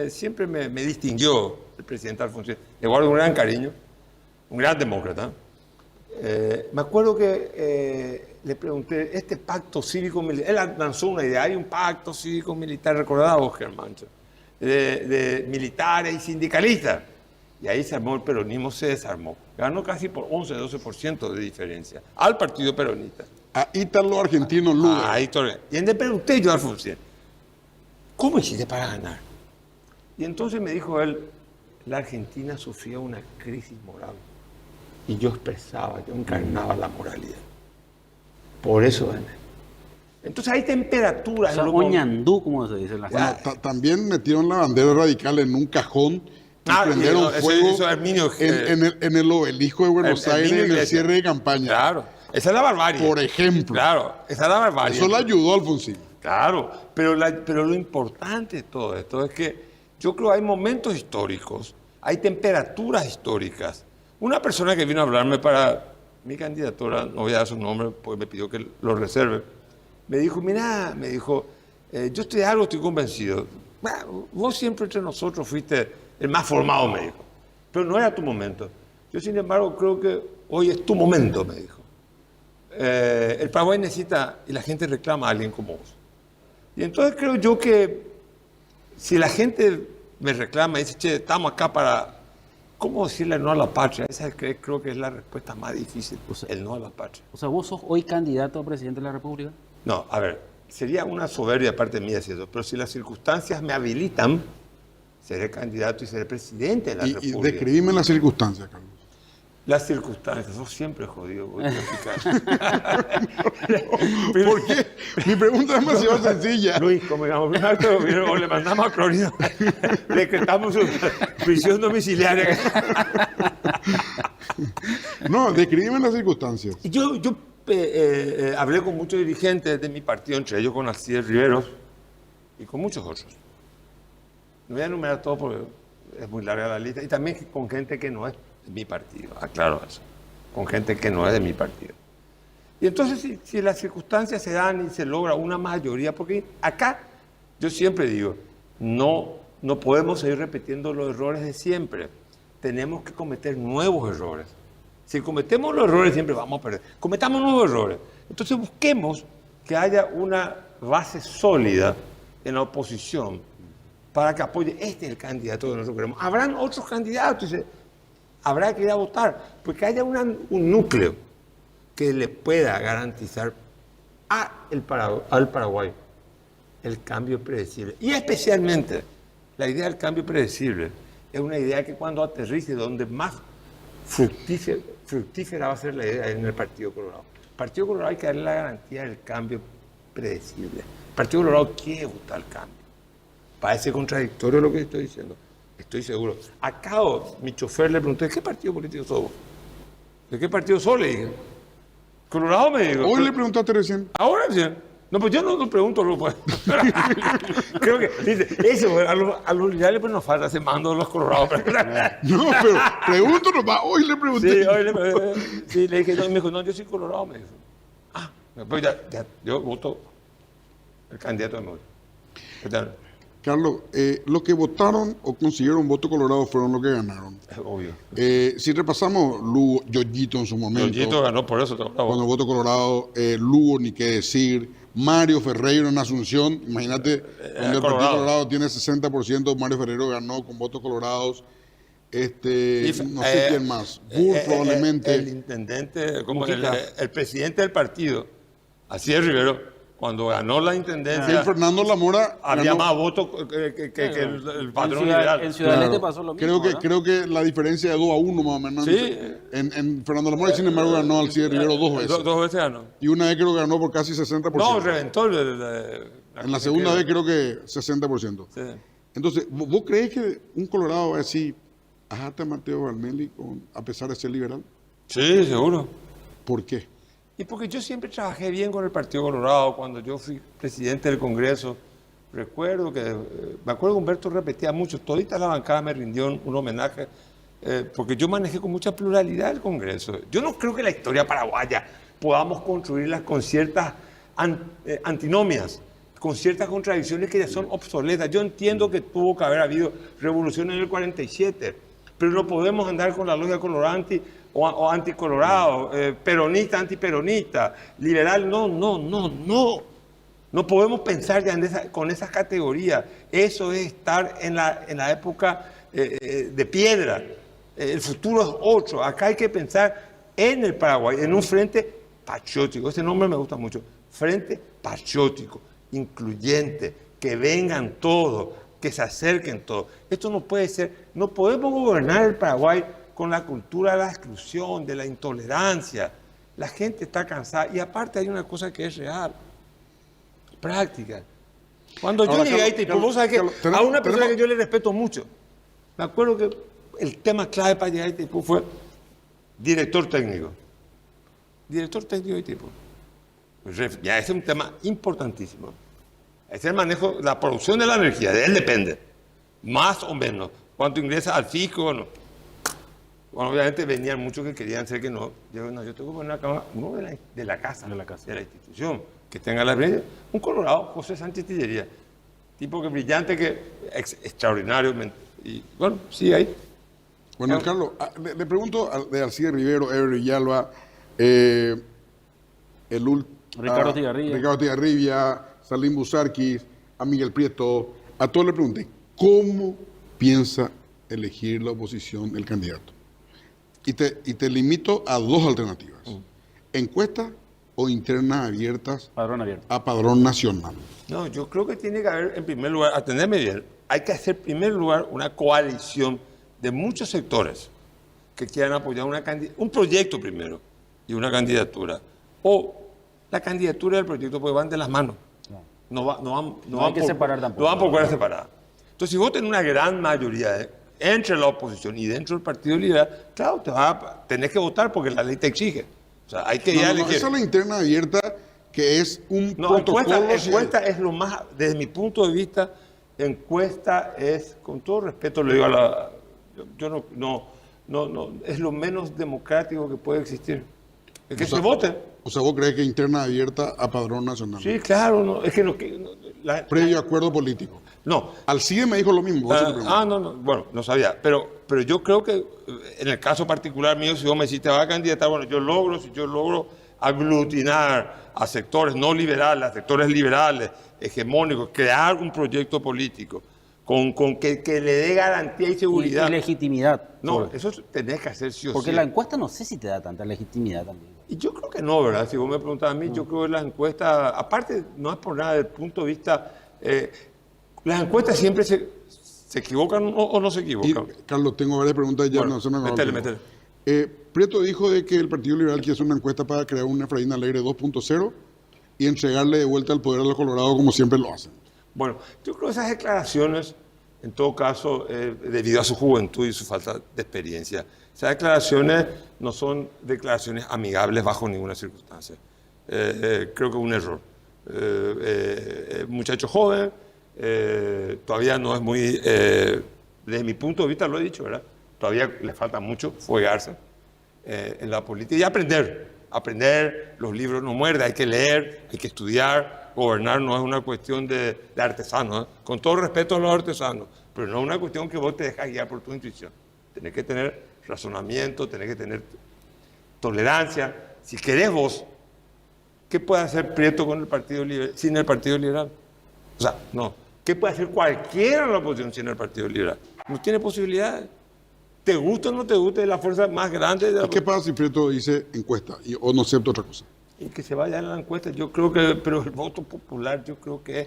Speaker 7: siempre me distinguió el presidente Alfonsín. Le guardo un gran cariño, un gran demócrata. Me acuerdo que le pregunté, este pacto cívico-militar, él lanzó una idea, hay un pacto cívico-militar, recordad vos, Germán, de militares y sindicalistas. Y ahí se armó el peronismo, se desarmó. Ganó casi por 11-12% de diferencia al partido peronista.
Speaker 1: A Ítalo Argentino Lugo.
Speaker 7: Ahí, y le pregunté yo a Alfonsín, ¿cómo hiciste para ganar? Y entonces me dijo él, la Argentina sufría una crisis moral. Y yo expresaba, yo encarnaba la moralidad. Por eso gané. Entonces hay temperaturas.
Speaker 2: O sea,
Speaker 7: en los
Speaker 2: Oñandú, como se dice en la
Speaker 1: Bueno, también metieron la bandera radical en un cajón y prendieron
Speaker 7: no,
Speaker 1: fuego
Speaker 7: eso Herminio,
Speaker 1: en el obelisco de Buenos Aires en el
Speaker 7: Iglesias.
Speaker 1: cierre de campaña.
Speaker 7: Claro, esa es la barbarie.
Speaker 1: Por ejemplo.
Speaker 7: Claro, esa es la barbarie.
Speaker 1: Eso le ayudó a Alfonsín.
Speaker 7: Claro, pero lo importante de todo esto es que yo creo que hay momentos históricos, hay temperaturas históricas. Una persona que vino a hablarme para mi candidatura, no voy a dar su nombre porque me pidió que lo reserve, me dijo, mira, me dijo, yo estoy convencido. Bueno, vos siempre entre nosotros fuiste el más formado, me dijo, pero no era tu momento. Yo, sin embargo, creo que hoy es tu momento, me dijo. El Paraguay necesita, y la gente reclama a alguien como vos. Y entonces creo yo que si la gente me reclama y dice, che, estamos acá para, ¿cómo decirle no a la patria? Esa creo que es la respuesta más difícil, el no a la patria.
Speaker 2: O sea, ¿vos sos hoy candidato a presidente de la República?
Speaker 7: No, a ver, sería una soberbia parte mía si eso, pero si las circunstancias me habilitan, seré candidato y seré presidente de la
Speaker 1: Y
Speaker 7: República.
Speaker 1: describime las circunstancias, Carlos.
Speaker 7: Las circunstancias, sos siempre jodido, voy a explicar.
Speaker 1: ¿Por qué? Mi pregunta es demasiado sencilla.
Speaker 7: Luis, como digamos, un acto de gobierno, o le mandamos a Clorino, le decretamos su prisión domiciliaria.
Speaker 1: No, describime las circunstancias.
Speaker 7: Yo hablé con muchos dirigentes de mi partido, entre ellos con Alcides Riveros y con muchos otros. No voy a enumerar todo porque es muy larga la lista. Y también con gente que no es de mi partido, aclaro eso. Con gente que no es de mi partido. Y entonces, si las circunstancias se dan y se logra una mayoría, porque acá yo siempre digo, no podemos seguir repitiendo los errores de siempre. Tenemos que cometer nuevos errores. Si cometemos los errores siempre vamos a perder. Cometamos nuevos errores. Entonces busquemos que haya una base sólida en la oposición para que apoye. Este es el candidato que nosotros queremos. Habrán otros candidatos, habrá que ir a votar, porque haya un núcleo que le pueda garantizar al Paraguay el cambio predecible. Y especialmente la idea del cambio predecible es una idea que cuando aterrice, donde más fructífera va a ser la idea en el Partido Colorado. El Partido Colorado hay que darle la garantía del cambio predecible. El Partido Colorado quiere votar el cambio. Parece contradictorio lo que estoy diciendo. Estoy seguro. Acá mi chofer le preguntó, ¿de qué partido político sos vos? ¿De qué partido sos? Le dije. Colorado, me dijo.
Speaker 1: Hoy le preguntaste recién.
Speaker 7: Ahora sí. No, pues yo no pregunto, pues. Creo que, dice, eso, a los liberales pues nos falta ese mando de los colorados.
Speaker 1: No, pero pregunto nomás. Hoy le pregunté.
Speaker 7: Sí, le dije, no, me dijo, no, yo soy colorado, me dijo. Después ya, yo voto el candidato de Moy.
Speaker 1: Carlos, los que votaron o consiguieron voto colorado fueron los que ganaron.
Speaker 7: Es obvio.
Speaker 1: Si repasamos, Lugo, Yoyito en su momento.
Speaker 7: Yoyito ganó por eso.
Speaker 1: Cuando voto colorado, Lugo, ni qué decir. Mario Ferreiro en Asunción, imagínate, donde el Partido Colorado tiene 60%, Mario Ferreiro ganó con votos colorados. No sé quién más. Bull probablemente.
Speaker 7: El intendente, el presidente del partido, Alcides Rivero, cuando ganó la intendencia,
Speaker 1: Fernando Lamora
Speaker 7: había más votos que el patrón liberal.
Speaker 2: En Ciudad del Este pasó lo mismo.
Speaker 1: Creo que la diferencia de 2-1 más o menos.
Speaker 7: Sí.
Speaker 1: En Fernando Lamora, sin embargo, ganó Alcides Rivero 2 veces.
Speaker 7: Dos veces ganó.
Speaker 1: Y una vez creo que ganó por casi 60%.
Speaker 7: No, reventó.
Speaker 1: En la segunda vez creo que 60%.
Speaker 7: Sí.
Speaker 1: Entonces, ¿vos crees que un colorado va a decir, ajate a Mateo Valmeli a pesar de ser liberal?
Speaker 7: Sí, seguro.
Speaker 1: ¿Por qué?
Speaker 7: Y porque yo siempre trabajé bien con el Partido Colorado. Cuando yo fui presidente del Congreso, me acuerdo que Humberto repetía mucho, todita la bancada me rindió un homenaje, porque yo manejé con mucha pluralidad el Congreso. Yo no creo que la historia paraguaya podamos construirla con ciertas antinomias, con ciertas contradicciones que ya son obsoletas. Yo entiendo que tuvo que haber habido revolución en el 47, pero no podemos andar con la lógica colorante o anticolorado, peronista, antiperonista, liberal, no. No podemos pensar ya con esas categorías. Eso es estar en la época de piedra. El futuro es otro. Acá hay que pensar en el Paraguay, en un frente patriótico, ese nombre me gusta mucho, Frente Patriótico, incluyente, que vengan todos, que se acerquen todos. Esto no puede ser, no podemos gobernar el Paraguay con la cultura de la exclusión, de la intolerancia. La gente está cansada y aparte hay una cosa que es real, práctica. Cuando yo
Speaker 1: Ahora,
Speaker 7: llegué a
Speaker 1: Carlos,
Speaker 7: Itaipú,
Speaker 1: Carlos,
Speaker 7: vos sabés que
Speaker 1: Carlos,
Speaker 7: a una persona
Speaker 1: tenemos-
Speaker 7: que yo le respeto mucho, me acuerdo que el tema clave para llegar a Itaipú fue director técnico. Director técnico de Itaipú. Ya ese es un tema importantísimo. Es el manejo, la producción de la energía, de él depende. Más o menos. ¿Cuánto ingresa al fisco o no? Bueno, obviamente venían muchos que querían ser que no. Yo tengo que poner una cama, uno de la casa, de la institución, que tenga la brilla. Un colorado, José Sánchez Tillería. Tipo que brillante, que extraordinario. Y bueno, sí, ahí.
Speaker 1: Bueno, Carlos, le pregunto de Alcide Rivero, Ever Villalba,
Speaker 2: Ricardo Tigarribia.
Speaker 1: Ricardo Tigarribia, Salim Busarquis, a Miguel Prieto, a todos le pregunté, ¿cómo piensa elegir la oposición el candidato? Y te limito a dos alternativas. Encuestas o internas abiertas
Speaker 2: Padrón abierto.
Speaker 1: a padrón nacional.
Speaker 7: No, yo creo que tiene que haber, en primer lugar, atenderme bien, hay que hacer en primer lugar una coalición de muchos sectores que quieran apoyar un proyecto primero y una candidatura. O la candidatura del proyecto, porque van de las manos. No
Speaker 2: hay que separar tampoco.
Speaker 7: No van por cuerda separada. Entonces, si vos tenés una gran mayoría entre la oposición y dentro del Partido Liberal, claro, tenés que votar porque la ley te exige. O sea, hay que ir a elegir.
Speaker 1: Esa es la interna abierta, que es un
Speaker 7: No,
Speaker 1: protocolo.
Speaker 7: encuesta es lo más, desde mi punto de vista, encuesta es, con todo respeto le digo a la, yo no, es lo menos democrático que puede existir. Es que se vote.
Speaker 1: O sea, ¿vos crees que interna abierta a padrón nacional?
Speaker 7: Sí, claro, no, es que
Speaker 1: Previo acuerdo político.
Speaker 7: no.
Speaker 1: Alcide me dijo lo mismo. vos se lo pregunto.
Speaker 7: No, bueno, no sabía, pero yo creo que en el caso particular mío, si vos me decís te vas a candidatar, bueno, si yo logro aglutinar a sectores no liberales, a sectores liberales, hegemónicos, crear un proyecto político con que le dé garantía y seguridad.
Speaker 2: Y legitimidad.
Speaker 7: No,
Speaker 2: sobre.
Speaker 7: eso tenés que hacer sí o
Speaker 2: Porque
Speaker 7: sí.
Speaker 2: la encuesta no sé si te da tanta legitimidad también.
Speaker 7: Y yo creo que no, ¿verdad? Si vos me preguntás a mí, yo creo que las encuestas, aparte, no es por nada desde el punto de vista, las encuestas siempre se equivocan o no se
Speaker 1: Y,
Speaker 7: equivocan.
Speaker 1: Carlos, tengo varias preguntas ya.
Speaker 7: Bueno,
Speaker 1: no se me acabó el
Speaker 7: métele,
Speaker 1: tiempo.
Speaker 7: métele.
Speaker 1: Prieto dijo de que el Partido Liberal quiere hacer una encuesta para crear una Efraín Alegre 2.0 y entregarle de vuelta el poder a los colorados como siempre lo hacen.
Speaker 7: Bueno, yo creo que esas declaraciones, en todo caso, debido a su juventud y su falta de experiencia, esas declaraciones no son declaraciones amigables bajo ninguna circunstancia. Creo que es un error. Muchacho joven, todavía no es muy, desde mi punto de vista lo he dicho, ¿verdad? Todavía le falta mucho foguearse en la política y aprender, los libros no muerden, hay que leer, hay que estudiar, gobernar no es una cuestión de artesanos, ¿eh? Con todo respeto a los artesanos, pero no es una cuestión que vos te dejas guiar por tu intuición. Tenés que tener razonamiento, tenés que tener tolerancia. Si querés vos, ¿qué puede hacer Prieto con el Partido Liberal, sin el Partido Liberal? O sea, no. ¿Qué puede hacer cualquiera en la oposición sin el Partido Liberal? No tiene posibilidades. Te gusta o no te gusta, es la fuerza más grande de la
Speaker 1: ¿Y qué pasa si Prieto dice encuesta o no acepta otra cosa?
Speaker 7: Y que se vaya a la encuesta, yo creo que, pero el voto popular, yo creo que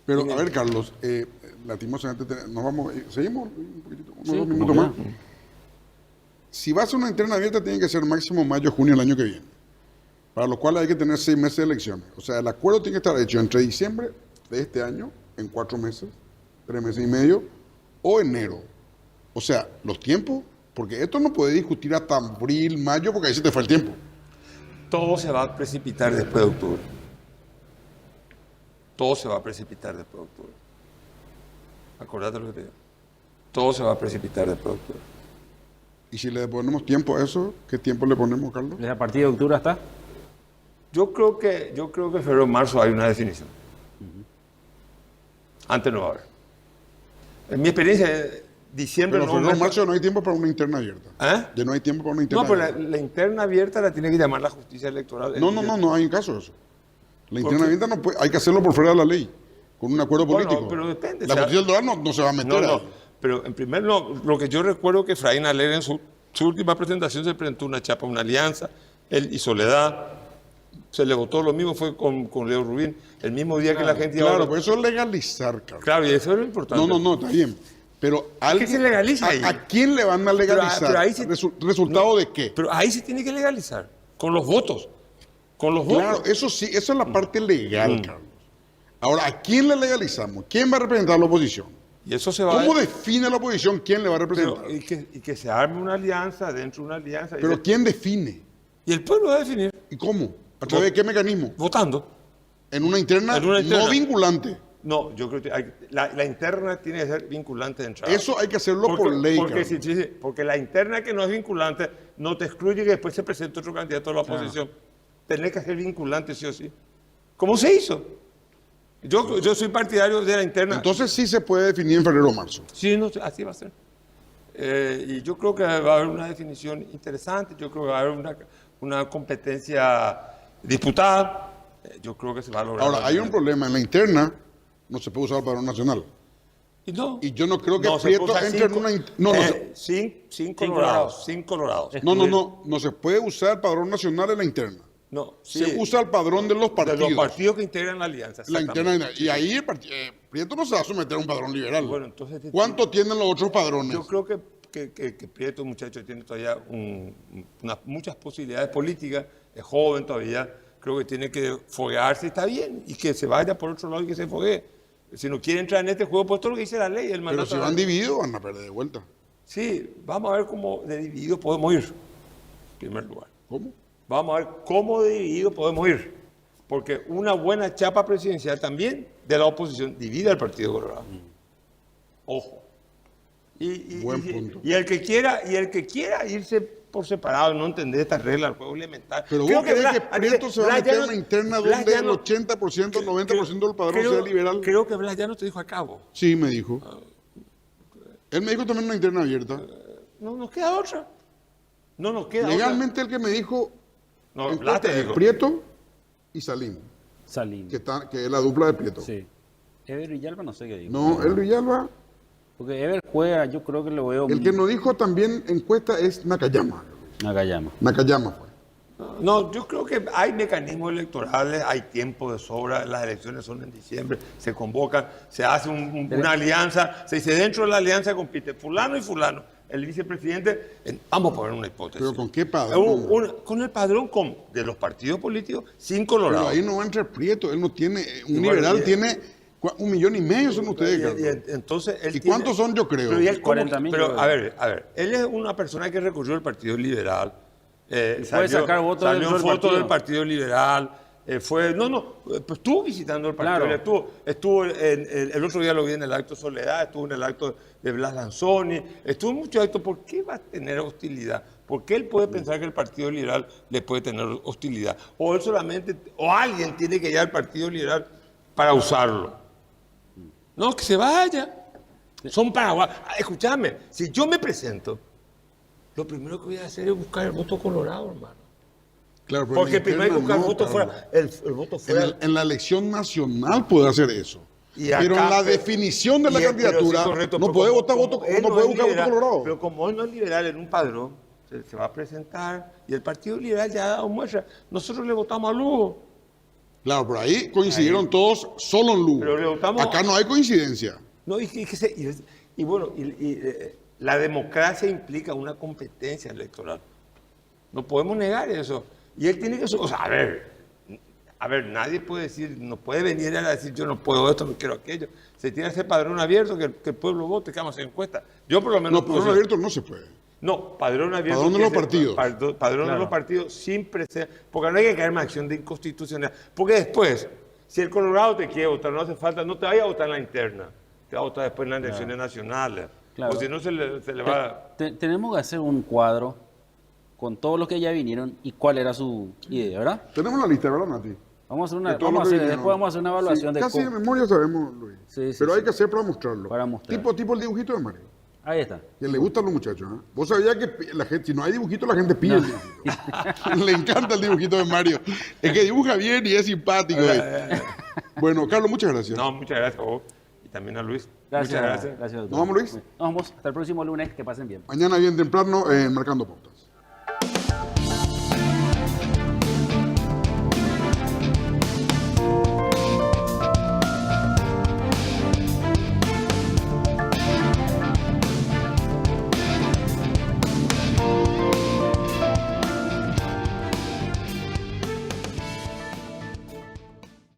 Speaker 1: Pero, a ver, Carlos, lastimosamente, nos vamos, seguimos un poquitito, unos
Speaker 2: Sí,
Speaker 1: 2
Speaker 2: como
Speaker 1: minutos más.
Speaker 2: quieran.
Speaker 1: Si va a ser una interna abierta, tiene que ser máximo mayo, junio del año que viene. Para lo cual hay que tener 6 meses de elecciones. O sea, el acuerdo tiene que estar hecho entre diciembre de este año, en 4 meses, 3 meses y medio, o enero. O sea, los tiempos, porque esto no puede discutir hasta abril, mayo, porque ahí se te fue el tiempo.
Speaker 7: todo se va a precipitar después de octubre. Todo se va a precipitar después de octubre. Acordate lo que te digo. Todo se va a precipitar después de octubre.
Speaker 1: Y si le ponemos tiempo a eso, ¿qué tiempo le ponemos, Carlos?
Speaker 2: ¿Desde a partir de octubre hasta?
Speaker 7: Yo creo que en febrero o marzo hay una definición. Antes no va a haber. En mi experiencia, diciembre
Speaker 1: Pero en febrero o marzo no hay tiempo para una interna abierta.
Speaker 7: ¿Eh?
Speaker 1: Ya no hay tiempo para una interna
Speaker 7: No, pero
Speaker 1: abierta.
Speaker 7: la interna abierta la tiene que llamar la justicia electoral.
Speaker 1: No hay caso de eso. La
Speaker 7: ¿Por
Speaker 1: interna
Speaker 7: qué?
Speaker 1: abierta no puede, hay que hacerlo por fuera de la ley, con un acuerdo
Speaker 7: Bueno,
Speaker 1: político.
Speaker 7: pero depende,
Speaker 1: La
Speaker 7: o sea,
Speaker 1: justicia electoral no se va a meter
Speaker 7: No,
Speaker 1: ahí.
Speaker 7: pero en primer lugar, lo que yo recuerdo que Efraín Alegre en su última presentación se presentó una chapa, una alianza, él y Soledad, se le votó lo mismo, fue con Leo Rubín, el mismo día que la gente...
Speaker 1: Claro, pues eso es legalizar, Carlos.
Speaker 7: Claro, y eso es lo importante.
Speaker 1: No, está bien. Pero
Speaker 7: ¿Qué se legaliza ahí?
Speaker 1: ¿A quién le van a legalizar?
Speaker 7: Pero ahí sí-
Speaker 1: ¿Resultado de qué?
Speaker 7: Pero ahí se tiene que legalizar, con los votos. Con los
Speaker 1: Claro,
Speaker 7: votos.
Speaker 1: eso sí, eso es la parte legal, Carlos. Ahora, ¿a quién le legalizamos? ¿Quién va a representar a la oposición?
Speaker 7: Y eso se va
Speaker 1: ¿Cómo define la oposición quién le va a representar?
Speaker 7: pero, y que se arme una alianza, dentro de una alianza.
Speaker 1: Pero ¿quién define?
Speaker 7: Y el pueblo va a definir,
Speaker 1: ¿Y cómo? ¿A través de qué mecanismo?
Speaker 7: votando.
Speaker 1: En una interna,
Speaker 7: En una interna.
Speaker 1: no vinculante.
Speaker 7: No, yo creo que la interna tiene que ser vinculante de entrada.
Speaker 1: Eso hay que hacerlo por ley,
Speaker 7: Porque,
Speaker 1: Carlos.
Speaker 7: sí, porque la interna que no es vinculante no te excluye que después se presente otro candidato a la oposición. Tenés que ser vinculante sí o sí. ¿Cómo se hizo? Yo soy partidario de la interna.
Speaker 1: Entonces sí se puede definir en febrero o marzo.
Speaker 7: Sí, no, así va a ser. Y yo creo que va a haber una definición interesante, yo creo que va a haber una competencia disputada, yo creo que se va a lograr.
Speaker 1: Ahora, hay un problema. En la interna no se puede usar el padrón nacional.
Speaker 7: Y no.
Speaker 1: Y yo no creo que
Speaker 7: No, se
Speaker 1: Prieto
Speaker 7: usa
Speaker 1: entre en una... Sin colorados.
Speaker 7: Sin colorados.
Speaker 1: No se puede usar el padrón nacional en la interna.
Speaker 7: No,
Speaker 1: Se usa el padrón de los
Speaker 7: de
Speaker 1: partidos.
Speaker 7: los partidos que integran la alianza.
Speaker 1: La
Speaker 7: exactamente.
Speaker 1: interna, y ahí Prieto no se va a someter a un padrón liberal.
Speaker 7: Bueno, entonces,
Speaker 1: ¿Cuánto tienen los otros padrones?
Speaker 7: Yo creo que Prieto, muchacho, tiene todavía muchas posibilidades políticas, es joven todavía, creo que tiene que foguearse, está bien, y que se vaya por otro lado y que se foguee. Si no quiere entrar en este juego, pues todo lo que dice la ley, el
Speaker 1: Pero
Speaker 7: mandato.
Speaker 1: si van divididos, van a perder de vuelta.
Speaker 7: Sí, vamos a ver cómo de dividido podemos ir, en primer lugar.
Speaker 1: ¿Cómo?
Speaker 7: Vamos a ver cómo de dividido podemos ir. Porque una buena chapa presidencial también de la oposición divide al Partido Colorado. Ojo.
Speaker 1: Buen punto.
Speaker 7: Y el que quiera irse por separado, no entender estas reglas del juego elemental.
Speaker 1: Pero
Speaker 7: Creo
Speaker 1: vos crees que
Speaker 7: Blas-
Speaker 1: Prieto se va a
Speaker 7: Blas
Speaker 1: meter
Speaker 7: ya
Speaker 1: en una interna
Speaker 7: Blas
Speaker 1: donde
Speaker 7: ya
Speaker 1: el 80%, 90% del padrón sea liberal.
Speaker 7: Creo que Blas ya no te dijo a cabo.
Speaker 1: Sí, me dijo. Él me dijo también una interna abierta.
Speaker 7: No nos queda otra. No nos queda otra.
Speaker 1: Legalmente el que me dijo
Speaker 7: No,
Speaker 1: en
Speaker 7: Blas te
Speaker 1: cuenta es
Speaker 7: dijo.
Speaker 1: Prieto y Salim,
Speaker 2: Salim.
Speaker 1: que es la dupla de Prieto.
Speaker 2: Sí. Ever Villalba no sé qué dijo.
Speaker 1: No, el Villalba,
Speaker 2: Porque Ever juega, yo creo que lo veo...
Speaker 1: el que nos dijo también encuesta es Nakayama.
Speaker 2: Nakayama.
Speaker 1: Nakayama fue.
Speaker 7: No, yo creo que hay mecanismos electorales, hay tiempo de sobra, las elecciones son en diciembre, se convocan, se hace una alianza, se dice dentro de la alianza compite fulano y fulano. El vicepresidente, vamos a poner una hipótesis.
Speaker 1: ¿Pero con qué padrón?
Speaker 7: Con el padrón de los partidos políticos sin
Speaker 1: Pero
Speaker 7: Colorado.
Speaker 1: ahí no entra Prieto, él no tiene, un
Speaker 7: Y bueno,
Speaker 1: liberal
Speaker 7: y-
Speaker 1: tiene 1,5 millones son ustedes, Carlos.
Speaker 7: Entonces, él
Speaker 1: ¿Y
Speaker 7: tiene-
Speaker 1: cuántos son, yo creo?
Speaker 7: Pero, ¿y él cómo-
Speaker 2: 40.000
Speaker 7: pero,
Speaker 2: creo.
Speaker 7: a ver, él es una persona que recurrió al Partido Liberal.
Speaker 2: puede sacar votos
Speaker 7: salió
Speaker 2: dentro
Speaker 7: en
Speaker 2: del
Speaker 7: fotos del
Speaker 2: partido.
Speaker 7: Partido Liberal. Pues estuvo visitando el Partido
Speaker 2: Claro.
Speaker 7: Liberal. Estuvo el otro día lo vi en el acto Soledad, estuvo en el acto de Blas Lanzoni, estuvo en muchos actos. ¿Por qué va a tener hostilidad? ¿Por qué él puede pensar que el Partido Liberal le puede tener hostilidad? O él solamente, o alguien tiene que ir al Partido Liberal para usarlo. No, que se vaya. Son paraguayos. Escúchame, si yo me presento, lo primero que voy a hacer es buscar el voto colorado, hermano.
Speaker 1: Claro, pero
Speaker 7: Porque
Speaker 1: en la
Speaker 7: primero hay que buscar
Speaker 1: interna
Speaker 7: el voto
Speaker 1: no,
Speaker 7: fuera. El voto fuera.
Speaker 1: En la elección nacional puede hacer eso.
Speaker 7: Y
Speaker 1: Pero
Speaker 7: acá,
Speaker 1: en la definición de la
Speaker 7: pero sí,
Speaker 1: candidatura
Speaker 7: correcto,
Speaker 1: no
Speaker 7: pero
Speaker 1: puede
Speaker 7: como-
Speaker 1: votar
Speaker 7: como
Speaker 1: voto,
Speaker 7: él
Speaker 1: no
Speaker 7: no
Speaker 1: puede
Speaker 7: es
Speaker 1: buscar voto
Speaker 7: liberal,
Speaker 1: colorado.
Speaker 7: Pero como él no es liberal en un padrón, se va a presentar y el Partido Liberal ya ha dado muestra. Nosotros le votamos a Lugo.
Speaker 1: Claro, pero ahí coincidieron todos solo en Lugo.
Speaker 7: Pero le votamos-
Speaker 1: Acá no hay coincidencia.
Speaker 7: No, y bueno, la democracia implica una competencia electoral. No podemos negar eso. Y él tiene que... O sea, a ver, nadie puede decir, no puede venir a decir yo no puedo esto, no quiero aquello. Se tiene ese padrón abierto, que el pueblo vote, que vamos a hacer encuesta. Yo por lo menos...
Speaker 1: No, padrón abierto no se puede.
Speaker 7: No, padrón abierto.
Speaker 1: Padrón de
Speaker 7: que
Speaker 1: los
Speaker 7: es el
Speaker 1: partidos.
Speaker 7: Padrón de los partidos sin precedentes. Porque no hay que caer en una acción de inconstitucionalidad. Porque después, si el Colorado te quiere votar, no hace falta, no te vaya a votar en la interna. Te va a votar después en las elecciones nacionales.
Speaker 2: Claro.
Speaker 7: O si no, se le va...
Speaker 2: Tenemos que hacer un cuadro con todos los que ya vinieron y cuál era su idea, ¿verdad?
Speaker 1: Tenemos la lista, ¿verdad, Nati?
Speaker 2: Vamos a hacer
Speaker 1: De
Speaker 2: una,
Speaker 1: todos
Speaker 2: vamos a
Speaker 1: los que
Speaker 2: hacer,
Speaker 1: vinieron.
Speaker 2: después vamos a hacer una evaluación
Speaker 1: Sí,
Speaker 2: de
Speaker 1: casi
Speaker 2: cómo.
Speaker 1: de memoria sabemos, Luis.
Speaker 2: Sí, sí,
Speaker 1: Pero
Speaker 2: sí.
Speaker 1: hay que hacer para mostrarlo.
Speaker 2: Para mostrar.
Speaker 1: Tipo el dibujito de Mario.
Speaker 2: Ahí está.
Speaker 1: Que le gustan los muchachos, ¿eh? Vos sabías que la gente, si no hay dibujito, la gente pide el dibujito. Le encanta el dibujito de Mario. Es que dibuja bien y es simpático. Bueno, Carlos, muchas gracias.
Speaker 7: No, muchas gracias a vos y también a Luis.
Speaker 2: Gracias,
Speaker 7: Muchas gracias.
Speaker 2: gracias, doctor.
Speaker 1: ¿Nos vamos, Luis?
Speaker 2: Nos vamos. Hasta el próximo lunes. Que pasen bien.
Speaker 1: Mañana bien temprano, Marcando Pautas.